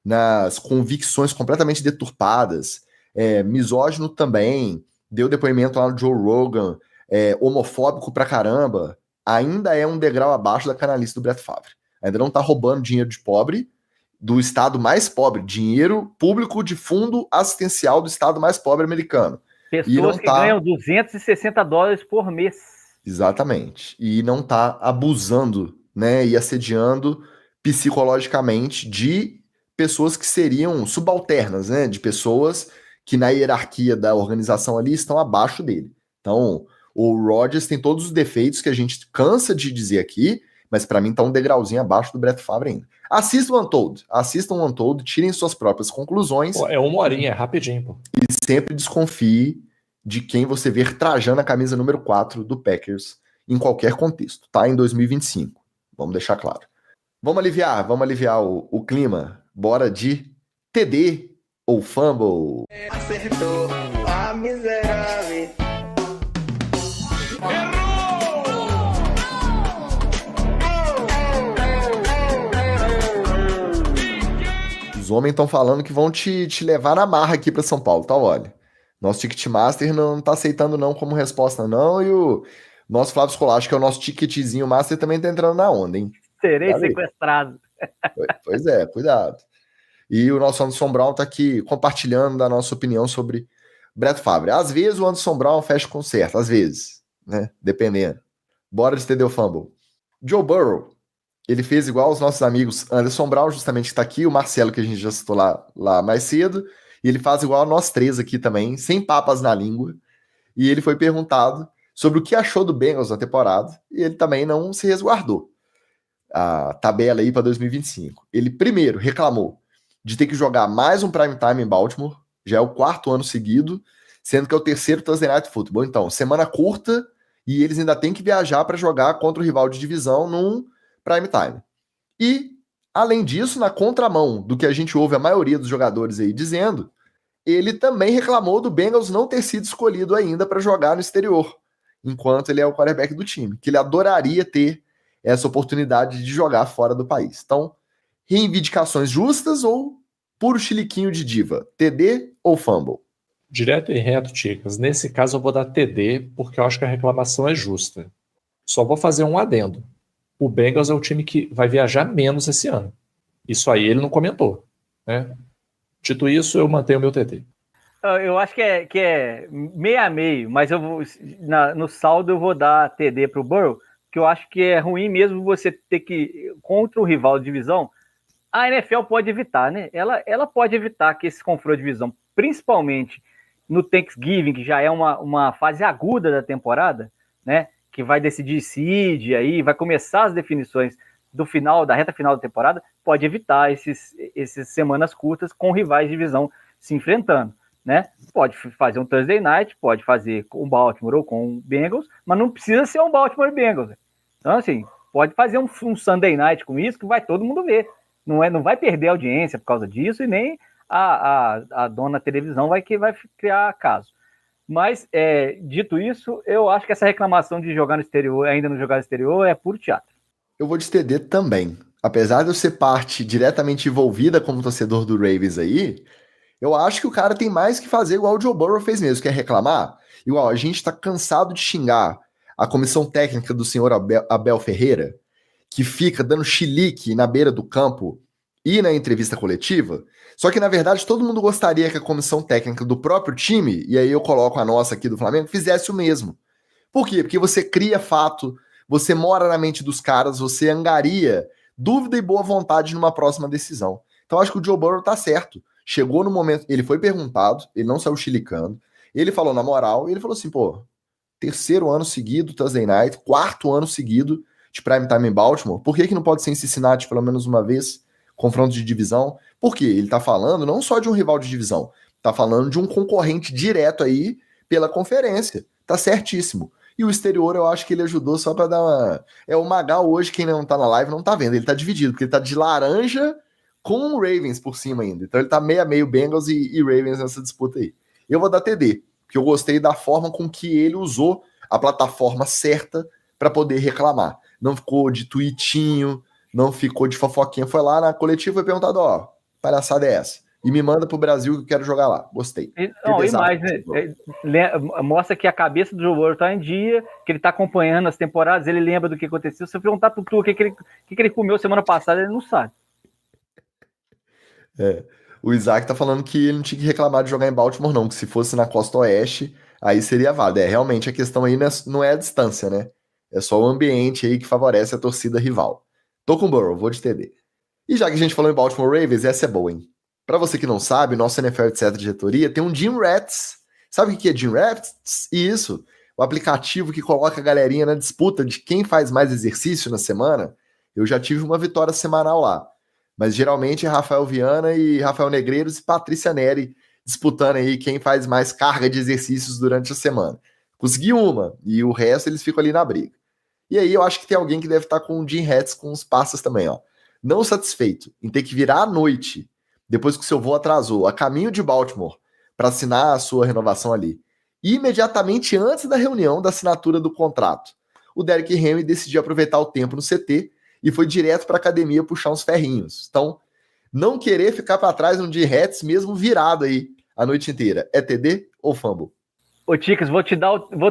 nas convicções completamente deturpadas, misógino também, deu depoimento lá no Joe Rogan, homofóbico pra caramba, ainda é um degrau abaixo da canalice do Brett Favre. Ainda não tá roubando dinheiro de pobre, do estado mais pobre, dinheiro público de fundo assistencial do estado mais pobre americano. Pessoas que ganham $260 por mês. Exatamente. E não tá abusando, né, e assediando psicologicamente de pessoas que seriam subalternas, né, de pessoas que na hierarquia da organização ali estão abaixo dele. Então, o Rodgers tem todos os defeitos que a gente cansa de dizer aqui, mas para mim tá um degrauzinho abaixo do Brett Favre ainda. Assistam o Untold, tirem suas próprias conclusões. Pô, é 1 horinha, é rapidinho, pô. E sempre desconfie de quem você ver trajando a camisa número 4 do Packers em qualquer contexto, tá? Em 2025. Vamos deixar claro. Vamos aliviar o clima. Bora de TD ou fumble. Acertou a miserável. Os homens estão falando que vão te levar na marra aqui para São Paulo, tá? Olha, nosso Ticketmaster não tá aceitando não como resposta não, e o nosso Flávio Scolásio, que é o nosso ticketzinho master, também tá entrando na onda, hein? Serei sequestrado. Pois é, cuidado. E o nosso Anderson Brown tá aqui compartilhando a nossa opinião sobre Brett Favre. Às vezes o Anderson Brown fecha com certo, às vezes, né? Dependendo. Bora de TD ou fumble. Joe Burrow, ele fez igual os nossos amigos Anderson Brown, justamente que está aqui, o Marcelo, que a gente já citou lá mais cedo, e ele faz igual a nós três aqui também, sem papas na língua, e ele foi perguntado sobre o que achou do Bengals na temporada, e ele também não se resguardou. A tabela aí para 2025. Ele primeiro reclamou de ter que jogar mais um prime time em Baltimore, já é o 4º ano seguido, sendo que é o 3º Thursday Night Football. Então, semana curta, e eles ainda têm que viajar para jogar contra o rival de divisão num prime time. E, além disso, na contramão do que a gente ouve a maioria dos jogadores aí dizendo, ele também reclamou do Bengals não ter sido escolhido ainda para jogar no exterior, enquanto ele é o quarterback do time, que ele adoraria ter essa oportunidade de jogar fora do país. Então, reivindicações justas ou puro chiliquinho de diva? TD ou fumble? Direto e reto, Ticas. Nesse caso eu vou dar TD, porque eu acho que a reclamação é justa. Só vou fazer um adendo. O Bengals é o time que vai viajar menos esse ano. Isso aí ele não comentou, né? Dito isso, eu mantenho o meu TD. Eu acho que é meio a meio, mas eu vou, no saldo eu vou dar TD pro Burrow, que eu acho que é ruim mesmo você ter que, contra o rival de divisão, a NFL pode evitar, né? Ela pode evitar que esse confronto de divisão, principalmente no Thanksgiving, que já é uma fase aguda da temporada, né? Que vai decidir seed, aí vai começar as definições da reta final da temporada, pode evitar essas semanas curtas com rivais de divisão se enfrentando, né? Pode fazer um Thursday Night, pode fazer com o Baltimore ou com o Bengals, mas não precisa ser um Baltimore Bengals. Então, assim, pode fazer um Sunday Night com isso que vai todo mundo ver. Não vai perder audiência por causa disso e nem a dona televisão vai criar caso. Mas, dito isso, eu acho que essa reclamação de jogar no exterior, ainda não jogar no exterior, é puro teatro. Eu vou de TD também. Apesar de eu ser parte diretamente envolvida como torcedor do Ravens aí, eu acho que o cara tem mais que fazer igual o Joe Burrow fez mesmo. Quer reclamar? Igual, a gente tá cansado de xingar a comissão técnica do senhor Abel Ferreira, que fica dando chilique na beira do campo e na entrevista coletiva. Só que, na verdade, todo mundo gostaria que a comissão técnica do próprio time, e aí eu coloco a nossa aqui do Flamengo, fizesse o mesmo. Por quê? Porque você cria fato, você mora na mente dos caras, você angaria dúvida e boa vontade numa próxima decisão. Então, acho que o Joe Burrow tá certo. Chegou no momento, ele foi perguntado, ele não saiu chilicando, ele falou na moral, e ele falou assim, pô, terceiro ano seguido, Thursday Night, quarto ano seguido de prime time em Baltimore, por que não pode ser em Cincinnati pelo menos uma vez, confronto de divisão? Porque ele tá falando não só de um rival de divisão, tá falando de um concorrente direto aí pela conferência, tá certíssimo. E o exterior eu acho que ele ajudou só pra dar uma... o Magal hoje, quem não tá na live não tá vendo, ele tá dividido, porque ele tá de laranja com o Ravens por cima ainda. Então ele tá meio a meio Bengals e Ravens nessa disputa aí. Eu vou dar TD, porque eu gostei da forma com que ele usou a plataforma certa para poder reclamar. Não ficou de tweetinho, não ficou de fofoquinha. Foi lá na coletiva e perguntado, ó, palhaçada é essa? E me manda pro Brasil que eu quero jogar lá. Gostei. E mais, né? Mostra que a cabeça do Joe Burrow tá em dia, que ele tá acompanhando as temporadas, ele lembra do que aconteceu. Se eu perguntar pro Tu o que ele comeu semana passada, ele não sabe. O Isaac tá falando que ele não tinha que reclamar de jogar em Baltimore, não, que se fosse na Costa Oeste, aí seria válido. Realmente a questão aí não é a distância, né? É só o ambiente aí que favorece a torcida rival. Tô com o Burrow, vou de TD. E já que a gente falou em Baltimore Ravens, essa é boa, hein? Pra você que não sabe, nosso NFL etc. diretoria tem um Gym Rats. Sabe o que é Gym Rats? Isso, o aplicativo que coloca a galerinha na disputa de quem faz mais exercício na semana. Eu já tive uma vitória semanal lá. Mas geralmente é Rafael Viana e Rafael Negreiros e Patrícia Neri disputando aí quem faz mais carga de exercícios durante a semana. Consegui uma, e o resto eles ficam ali na briga. E aí eu acho que tem alguém que deve estar com o Jim Hats com os passas também, ó. Não satisfeito em ter que virar à noite, depois que o seu voo atrasou, a caminho de Baltimore, para assinar a sua renovação ali. E imediatamente antes da reunião da assinatura do contrato, o Derrick Henry decidiu aproveitar o tempo no CT e foi direto para a academia puxar uns ferrinhos. Então, não querer ficar para trás no Jim Hats mesmo virado aí a noite inteira. É TD ou fumble? Ô, Ticas, vou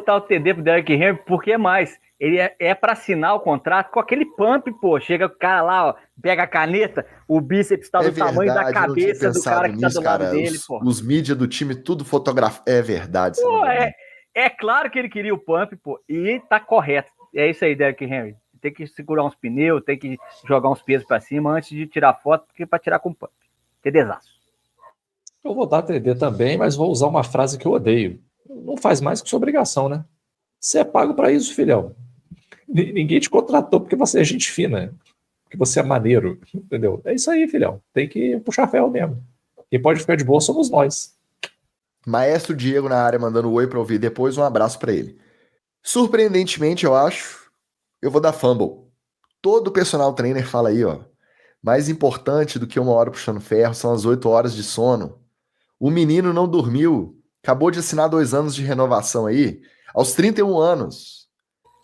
dar o TD pro Derrick Henry, porque é mais. Ele é para assinar o contrato com aquele pump, pô. Chega o cara lá, ó, pega a caneta, o bíceps tá do tamanho da cabeça do cara que tá do lado dele, pô. Os mídias do time, tudo fotografado. É verdade. Pô, é claro que ele queria o pump, pô, e tá correto. É isso aí, Derrick Henry. Tem que segurar uns pneus, tem que jogar uns pesos para cima antes de tirar foto, porque para tirar com pump. TDzaço. Eu vou dar TD também, mas vou usar uma frase que eu odeio. Não faz mais que sua obrigação, né? Você é pago para isso, filhão. Ninguém te contratou porque você é gente fina, porque você é maneiro, entendeu? É isso aí, filhão. Tem que puxar ferro mesmo. Quem pode ficar de boa somos nós. Maestro Diego na área mandando oi para ouvir depois, um abraço para ele. Surpreendentemente, eu acho, eu vou dar fumble. Todo personal trainer fala aí, ó. Mais importante do que 1 hora puxando ferro são as 8 horas de sono. O menino não dormiu. Acabou de assinar 2 anos de renovação aí. Aos 31 anos.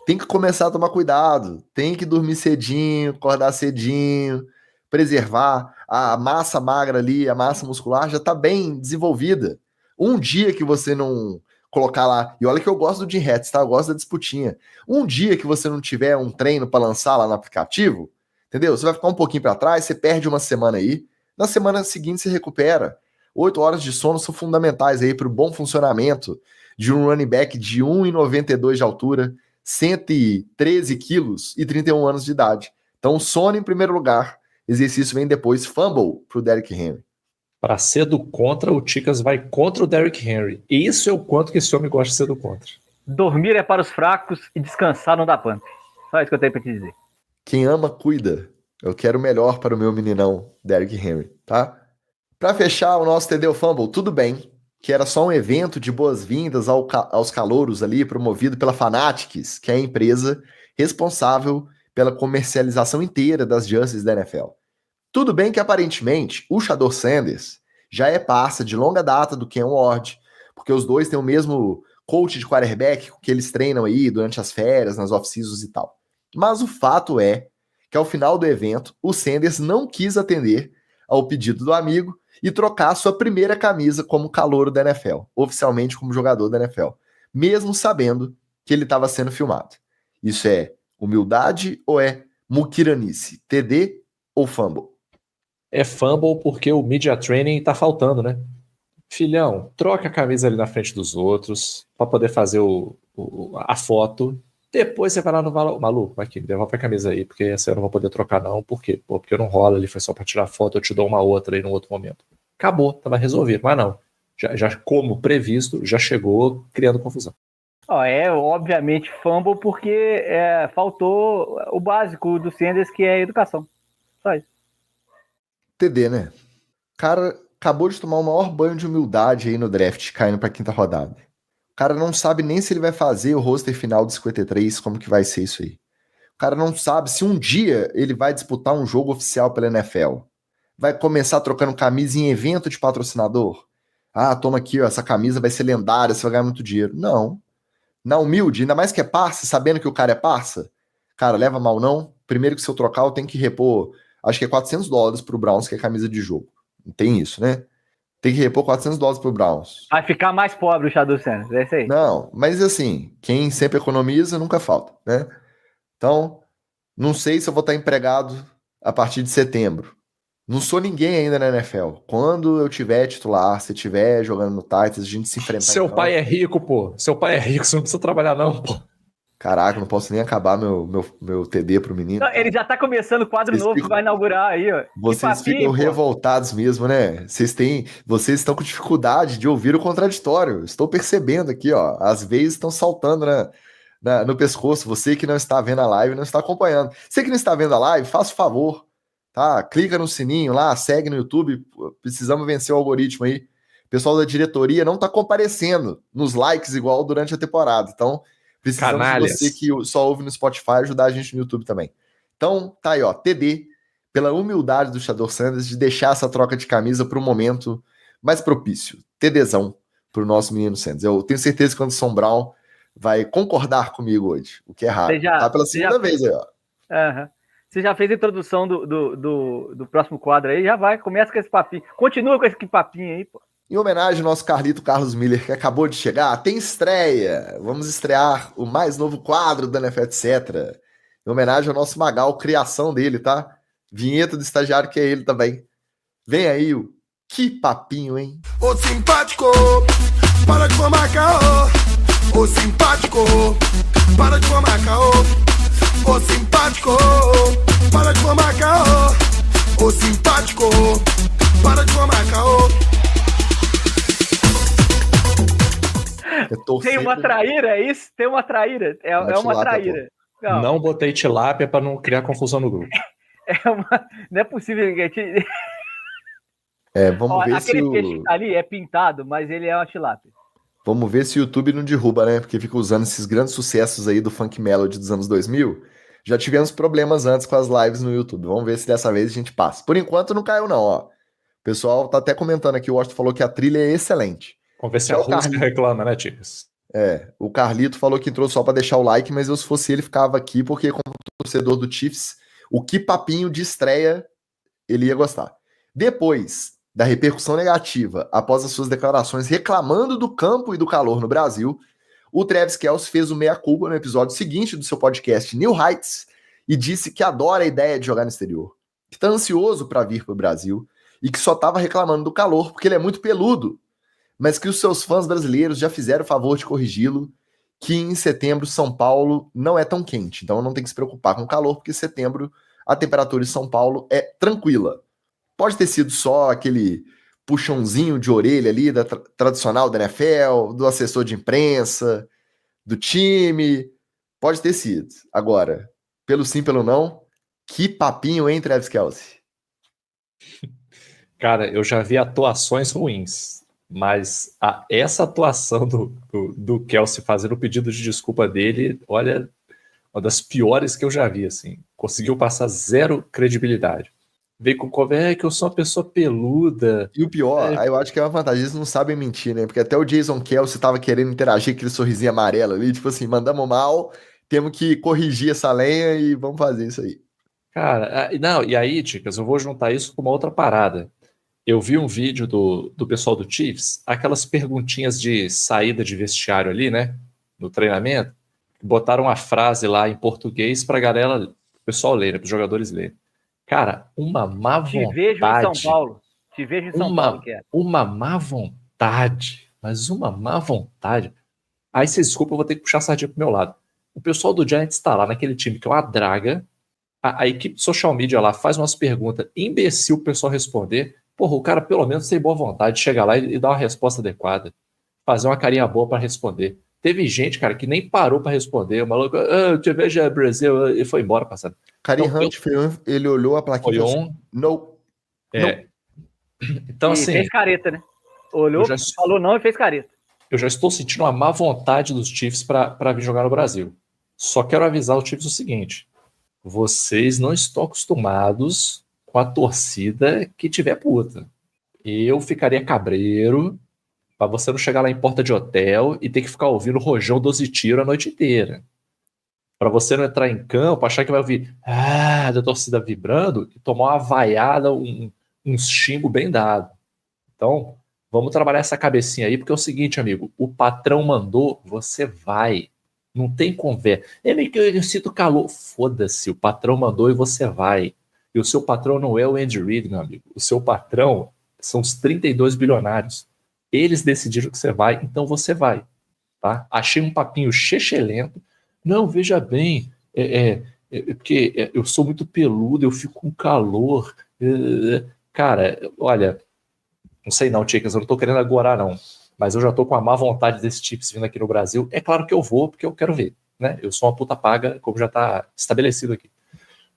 Tem que começar a tomar cuidado. Tem que dormir cedinho, acordar cedinho. preservar, a massa magra ali, a massa muscular já está bem desenvolvida. Um dia que você não colocar lá, e olha que eu gosto do Jim Hats, tá? Eu gosto da disputinha. Um dia que você não tiver um treino para lançar lá no aplicativo, entendeu? Você vai ficar um pouquinho para trás, você perde uma semana aí, na semana seguinte você recupera. 8 horas de sono são fundamentais aí para o bom funcionamento de um running back de 1,92 de altura, 113 quilos e 31 anos de idade. Então, sono em primeiro lugar, exercício vem depois, fumble para o Derrick Henry. Para ser do contra, o Ticas vai contra o Derrick Henry. E isso é o quanto que esse homem gosta de ser do contra. Dormir é para os fracos e descansar não dá pump. Só isso que eu tenho para te dizer. Quem ama, cuida. Eu quero o melhor para o meu meninão, Derrick Henry, tá? Para fechar o nosso TD Fumble, tudo bem, que era só um evento de boas-vindas aos calouros ali, promovido pela Fanatics, que é a empresa responsável pela comercialização inteira das jerseys da NFL. Tudo bem que, aparentemente, o Shador Sanders já é parça de longa data do Ken Ward, porque os dois têm o mesmo coach de quarterback que eles treinam aí durante as férias, nas off-seasons e tal. Mas o fato é que, ao final do evento, o Sanders não quis atender ao pedido do amigo e trocar sua primeira camisa como calouro da NFL, oficialmente como jogador da NFL, mesmo sabendo que ele estava sendo filmado. Isso é humildade ou é muquiranice? TD ou fumble? É fumble porque o media training tá faltando, né? Filhão, troca a camisa ali na frente dos outros para poder fazer a foto. Depois você vai lá no maluco, aqui, devolve a camisa aí, porque essa eu não vou poder trocar não. Por quê? Porque não rola, ali foi só para tirar foto, eu te dou uma outra aí no outro momento. Acabou, tava resolvido. Mas não, já como previsto, já chegou criando confusão. É obviamente fumble porque faltou o básico do Sanders, que é a educação. Só isso. TD, né? O cara acabou de tomar o maior banho de humildade aí no draft, caindo pra quinta rodada. O cara não sabe nem se ele vai fazer o roster final de 53, como que vai ser isso aí. O cara não sabe se um dia ele vai disputar um jogo oficial pela NFL. Vai começar trocando camisa em evento de patrocinador. Ah, toma aqui, ó, essa camisa vai ser lendária, você vai ganhar muito dinheiro. Não. Na humilde, ainda mais que é parça, sabendo que o cara é parça, cara, leva mal não. Primeiro que se eu trocar, eu tenho que repor, acho que é $400 pro Browns, que é camisa de jogo. Não tem isso, né? Tem que repor $400 pro Browns. Vai ficar mais pobre o Shador Sanders, é isso aí. Não, mas assim, quem sempre economiza, nunca falta, né? Então, não sei se eu vou estar empregado a partir de setembro. Não sou ninguém ainda na NFL. Quando eu tiver titular, se tiver jogando no Titans, a gente se enfrentar. Seu pai é rico, pô. Seu pai é rico, você não precisa trabalhar não, pô. Caraca, não posso nem acabar meu TD pro menino. Não, ele já tá começando o quadro Vocês novo ficam- que vai inaugurar aí, ó. Vocês ficam revoltados mesmo, né? Vocês estão com dificuldade de ouvir o contraditório. Estou percebendo aqui, ó. As veias estão saltando no pescoço. Você que não está vendo a live, não está acompanhando. Você que não está vendo a live, faça o favor, tá? Clica no sininho lá, segue no YouTube. Precisamos vencer o algoritmo aí. O pessoal da diretoria não está comparecendo nos likes igual durante a temporada. Então, precisamos Canalhas. de você que só ouve no Spotify ajudar a gente no YouTube também. Então, tá aí, ó, TD, pela humildade do Shador Sanders de deixar essa troca de camisa para um momento mais propício. TDzão pro nosso menino Sanders. Eu tenho certeza que o Anderson Brown vai concordar comigo hoje, o que é raro. Tá pela segunda vez aí, ó. Uhum. Você já fez a introdução do próximo quadro aí, já vai, começa com esse papinho. Continua com esse papinho aí, pô. Em homenagem ao nosso Carlito Carlos Miller, que acabou de chegar, tem estreia. Vamos estrear o mais novo quadro da NFL, etc. Em homenagem ao nosso Magal, criação dele, tá? Vinheta do estagiário, que é ele também. Vem aí o Que Papinho, hein? Ô simpático, para de formar caô. Ô simpático, para de formar caô. Ô simpático, para de formar caô. Ô simpático, para de formar caô. Tem uma traíra, é isso? Tem uma traíra. É uma traíra. Não botei tilápia para não criar confusão no grupo. Não é possível que a gente... Vamos ver aquele se peixe que tá ali é pintado, mas ele é uma tilápia. Vamos ver se o YouTube não derruba, né? Porque fica usando esses grandes sucessos aí do Funk Melody dos anos 2000. Já tivemos problemas antes com as lives no YouTube. Vamos ver se dessa vez a gente passa. Por enquanto não caiu não, ó. O pessoal tá até comentando aqui, o Washington falou que a trilha é excelente. Vamos ver se a Rússia reclama, né, Ticas? O Carlito falou que entrou só pra deixar o like, mas eu, se fosse ele, ficava aqui, porque como torcedor do Chiefs, o Que Papinho de estreia ele ia gostar. Depois da repercussão negativa, após as suas declarações reclamando do campo e do calor no Brasil, o Travis Kelce fez o meia-culpa no episódio seguinte do seu podcast New Heights e disse que adora a ideia de jogar no exterior, que está ansioso para vir para o Brasil e que só estava reclamando do calor porque ele é muito peludo, mas que os seus fãs brasileiros já fizeram o favor de corrigi-lo, que em setembro São Paulo não é tão quente, então não tem que se preocupar com o calor, porque em setembro a temperatura em São Paulo é tranquila. Pode ter sido só aquele puxãozinho de orelha ali da tradicional da NFL, do assessor de imprensa, do time, pode ter sido. Agora, pelo sim, pelo não, que papinho, hein, Travis Kelce? Cara, eu já vi atuações ruins, mas essa atuação do Kelce fazendo o pedido de desculpa dele, olha, uma das piores que eu já vi, assim. Conseguiu passar zero credibilidade. Veio com conversa que eu sou uma pessoa peluda. E o pior, eu acho que é uma vantagem, eles não sabem mentir, né? Porque até o Jason Kelce tava querendo interagir com aquele sorrisinho amarelo ali, tipo assim, mandamos mal, temos que corrigir essa lenha e vamos fazer isso aí. Cara, não, e aí, Ticas, eu vou juntar isso com uma outra parada. Eu vi um vídeo do pessoal do Chiefs, aquelas perguntinhas de saída de vestiário ali, né? No treinamento, botaram uma frase lá em português pra galera, o pessoal ler, né, para os jogadores lerem. Cara, uma má vontade. Te vejo em São Paulo. Te vejo em São Paulo, que é. Uma má vontade, mas uma má vontade. Aí, vocês desculpa, eu vou ter que puxar a sardinha pro meu lado. O pessoal do Giants está lá naquele time que é uma draga. A equipe de social media lá faz umas perguntas imbecil pro pessoal responder. Porra, o cara pelo menos tem boa vontade de chegar lá e dar uma resposta adequada. Fazer uma carinha boa para responder. Teve gente, cara, que nem parou para responder. O maluco, te vejo Brasil, e foi embora passando. Kareem Hunt, ele olhou a plaquinha e falou, não. Então, assim... fez careta, né? Olhou, falou não e fez careta. Eu já estou sentindo uma má vontade dos Chiefs para vir jogar no Brasil. Só quero avisar os Chiefs o seguinte. Vocês não estão acostumados com a torcida que tiver puta. Eu ficaria cabreiro para você não chegar lá em porta de hotel e ter que ficar ouvindo rojão 12 tiros a noite inteira. Para você não entrar em campo, achar que vai ouvir da torcida vibrando e tomar uma vaiada, um xingo bem dado. Então, vamos trabalhar essa cabecinha aí, porque é o seguinte, amigo, o patrão mandou, você vai. Não tem conversa. Eu sinto calor. Foda-se, o patrão mandou e você vai. E o seu patrão não é o Andy Reid, meu amigo. O seu patrão são os 32 bilionários. Eles decidiram que você vai, então você vai. Tá? Achei um papinho chechelento. Não, veja bem, porque eu sou muito peludo, eu fico com calor. Cara, olha, não sei não, Ticas, eu não tô querendo agorar não, mas eu já tô com a má vontade desse Chiefs vindo aqui no Brasil. É claro que eu vou, porque eu quero ver, né? Eu sou uma puta paga, como já tá estabelecido aqui.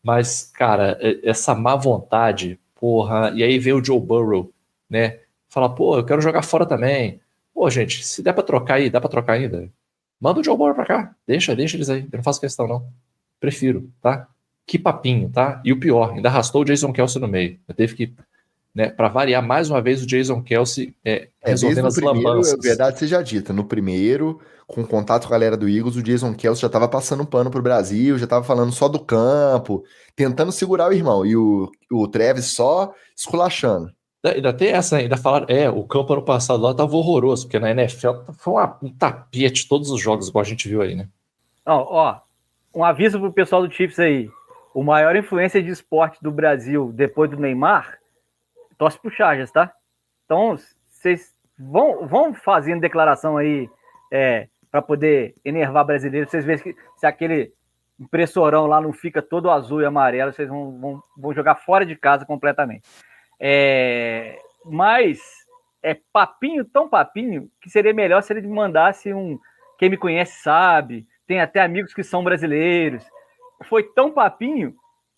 Mas, cara, essa má vontade, porra, e aí vem o Joe Burrow, né? Fala, pô, eu quero jogar fora também. Pô, gente, se der pra trocar aí, dá pra trocar ainda. Manda o Joe Burrow pra cá. Deixa eles aí. Eu não faço questão, não. Prefiro, tá? Que papinho, tá? E o pior, ainda arrastou o Jason Kelce no meio. Eu teve que, né, pra variar mais uma vez o Jason Kelce resolvendo as lambanças. É verdade seja dita. No primeiro, com contato com a galera do Eagles, o Jason Kelce já tava passando um pano pro Brasil, já tava falando só do campo, tentando segurar o irmão. E o Travis só esculachando. Ainda tem essa, ainda falaram, o campo ano passado lá tava horroroso, porque na NFL foi um tapete todos os jogos, igual a gente viu aí, né? Ó, um aviso pro pessoal do Chiefs aí, o maior influência de esporte do Brasil, depois do Neymar, torce pro Chargers, tá? Então, vocês vão fazendo declaração aí, para poder enervar brasileiros, vocês verem se aquele impressorão lá não fica todo azul e amarelo, vocês vão jogar fora de casa completamente. Mas é papinho, tão papinho, que seria melhor se ele mandasse quem me conhece sabe, tem até amigos que são brasileiros. Foi tão papinho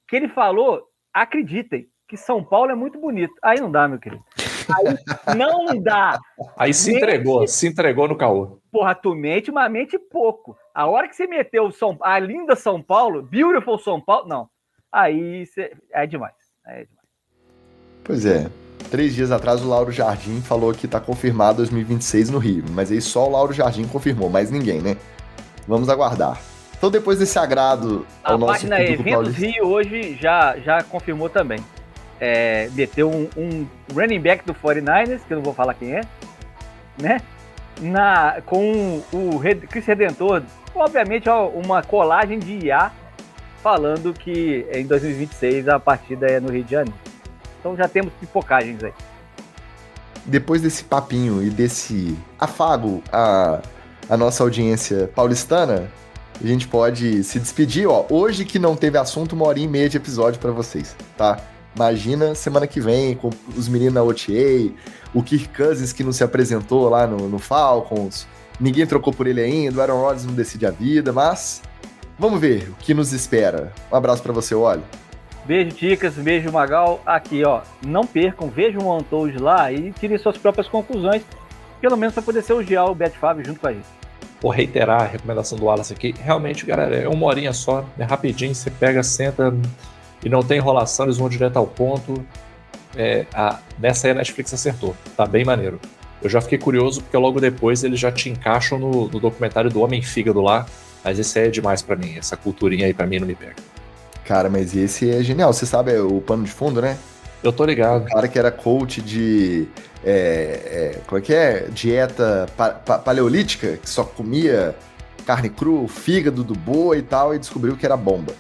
que ele falou, acreditem, que São Paulo é muito bonito. Aí não dá, meu querido. Aí não dá. Aí se entregou no caô. Porra, tu mente, mas mente pouco. A hora que você meteu a linda São Paulo, beautiful São Paulo, não. Aí é demais. Pois é. 3 dias atrás o Lauro Jardim falou que tá confirmado 2026 no Rio, mas aí só o Lauro Jardim confirmou, mais ninguém, né? Vamos aguardar. Então depois desse agrado ao nosso público paulista... A página Eventos Rio hoje já confirmou também. meteu um running back do 49ers, que eu não vou falar quem é, né? Com o Cristo Redentor, obviamente uma colagem de IA falando que em 2026 a partida é no Rio de Janeiro. Então já temos pipocagens aí. Depois desse papinho e desse afago à nossa audiência paulistana, a gente pode se despedir, ó. Hoje que não teve assunto, 1h30 de episódio pra vocês, tá? Imagina semana que vem com os meninos na OTA, o Kirk Cousins que não se apresentou lá no Falcons, ninguém trocou por ele ainda, o Aaron Rodgers não decide a vida, mas vamos ver o que nos espera. Um abraço pra você, Olho. Beijo, Ticas, beijo, Magal. Aqui, ó, não percam, vejam o Untold lá e tirem suas próprias conclusões, pelo menos para poder ser o Bet Fábio junto com a gente. Vou reiterar a recomendação do Wallace aqui. Realmente, galera, é 1h só, é rapidinho, você pega, senta e não tem enrolação, eles vão direto ao ponto. Nessa aí a Netflix acertou, tá bem maneiro. Eu já fiquei curioso porque logo depois eles já te encaixam no documentário do Homem Fígado lá, mas esse aí é demais pra mim, essa culturinha aí pra mim não me pega. Cara, mas esse é genial. Você sabe o pano de fundo, né? Eu tô ligado. O cara que era coach de... como é que é? Dieta paleolítica, que só comia carne crua, fígado do boi e tal, e descobriu que era bomba.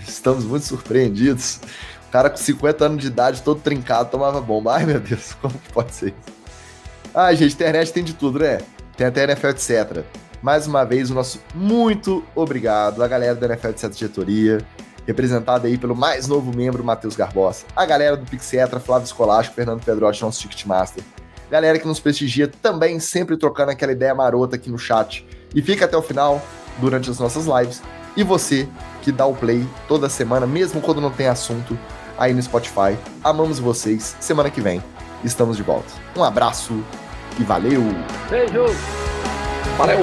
Estamos muito surpreendidos. O cara com 50 anos de idade, todo trincado, tomava bomba. Ai, meu Deus, como que pode ser isso? Gente, internet tem de tudo, né? Tem até NFL, etc. Mais uma vez, o nosso muito obrigado à galera da NFL, etc. Diretoria, representada aí pelo mais novo membro, Matheus Garbosa, a galera do Pixetra, Flávio Escolástico, Fernando Pedrotti, nosso Ticketmaster, galera que nos prestigia também, sempre trocando aquela ideia marota aqui no chat e fica até o final durante as nossas lives, e você que dá o play toda semana, mesmo quando não tem assunto, aí no Spotify. Amamos vocês, semana que vem estamos de volta. Um abraço e valeu! Beijo! Valeu!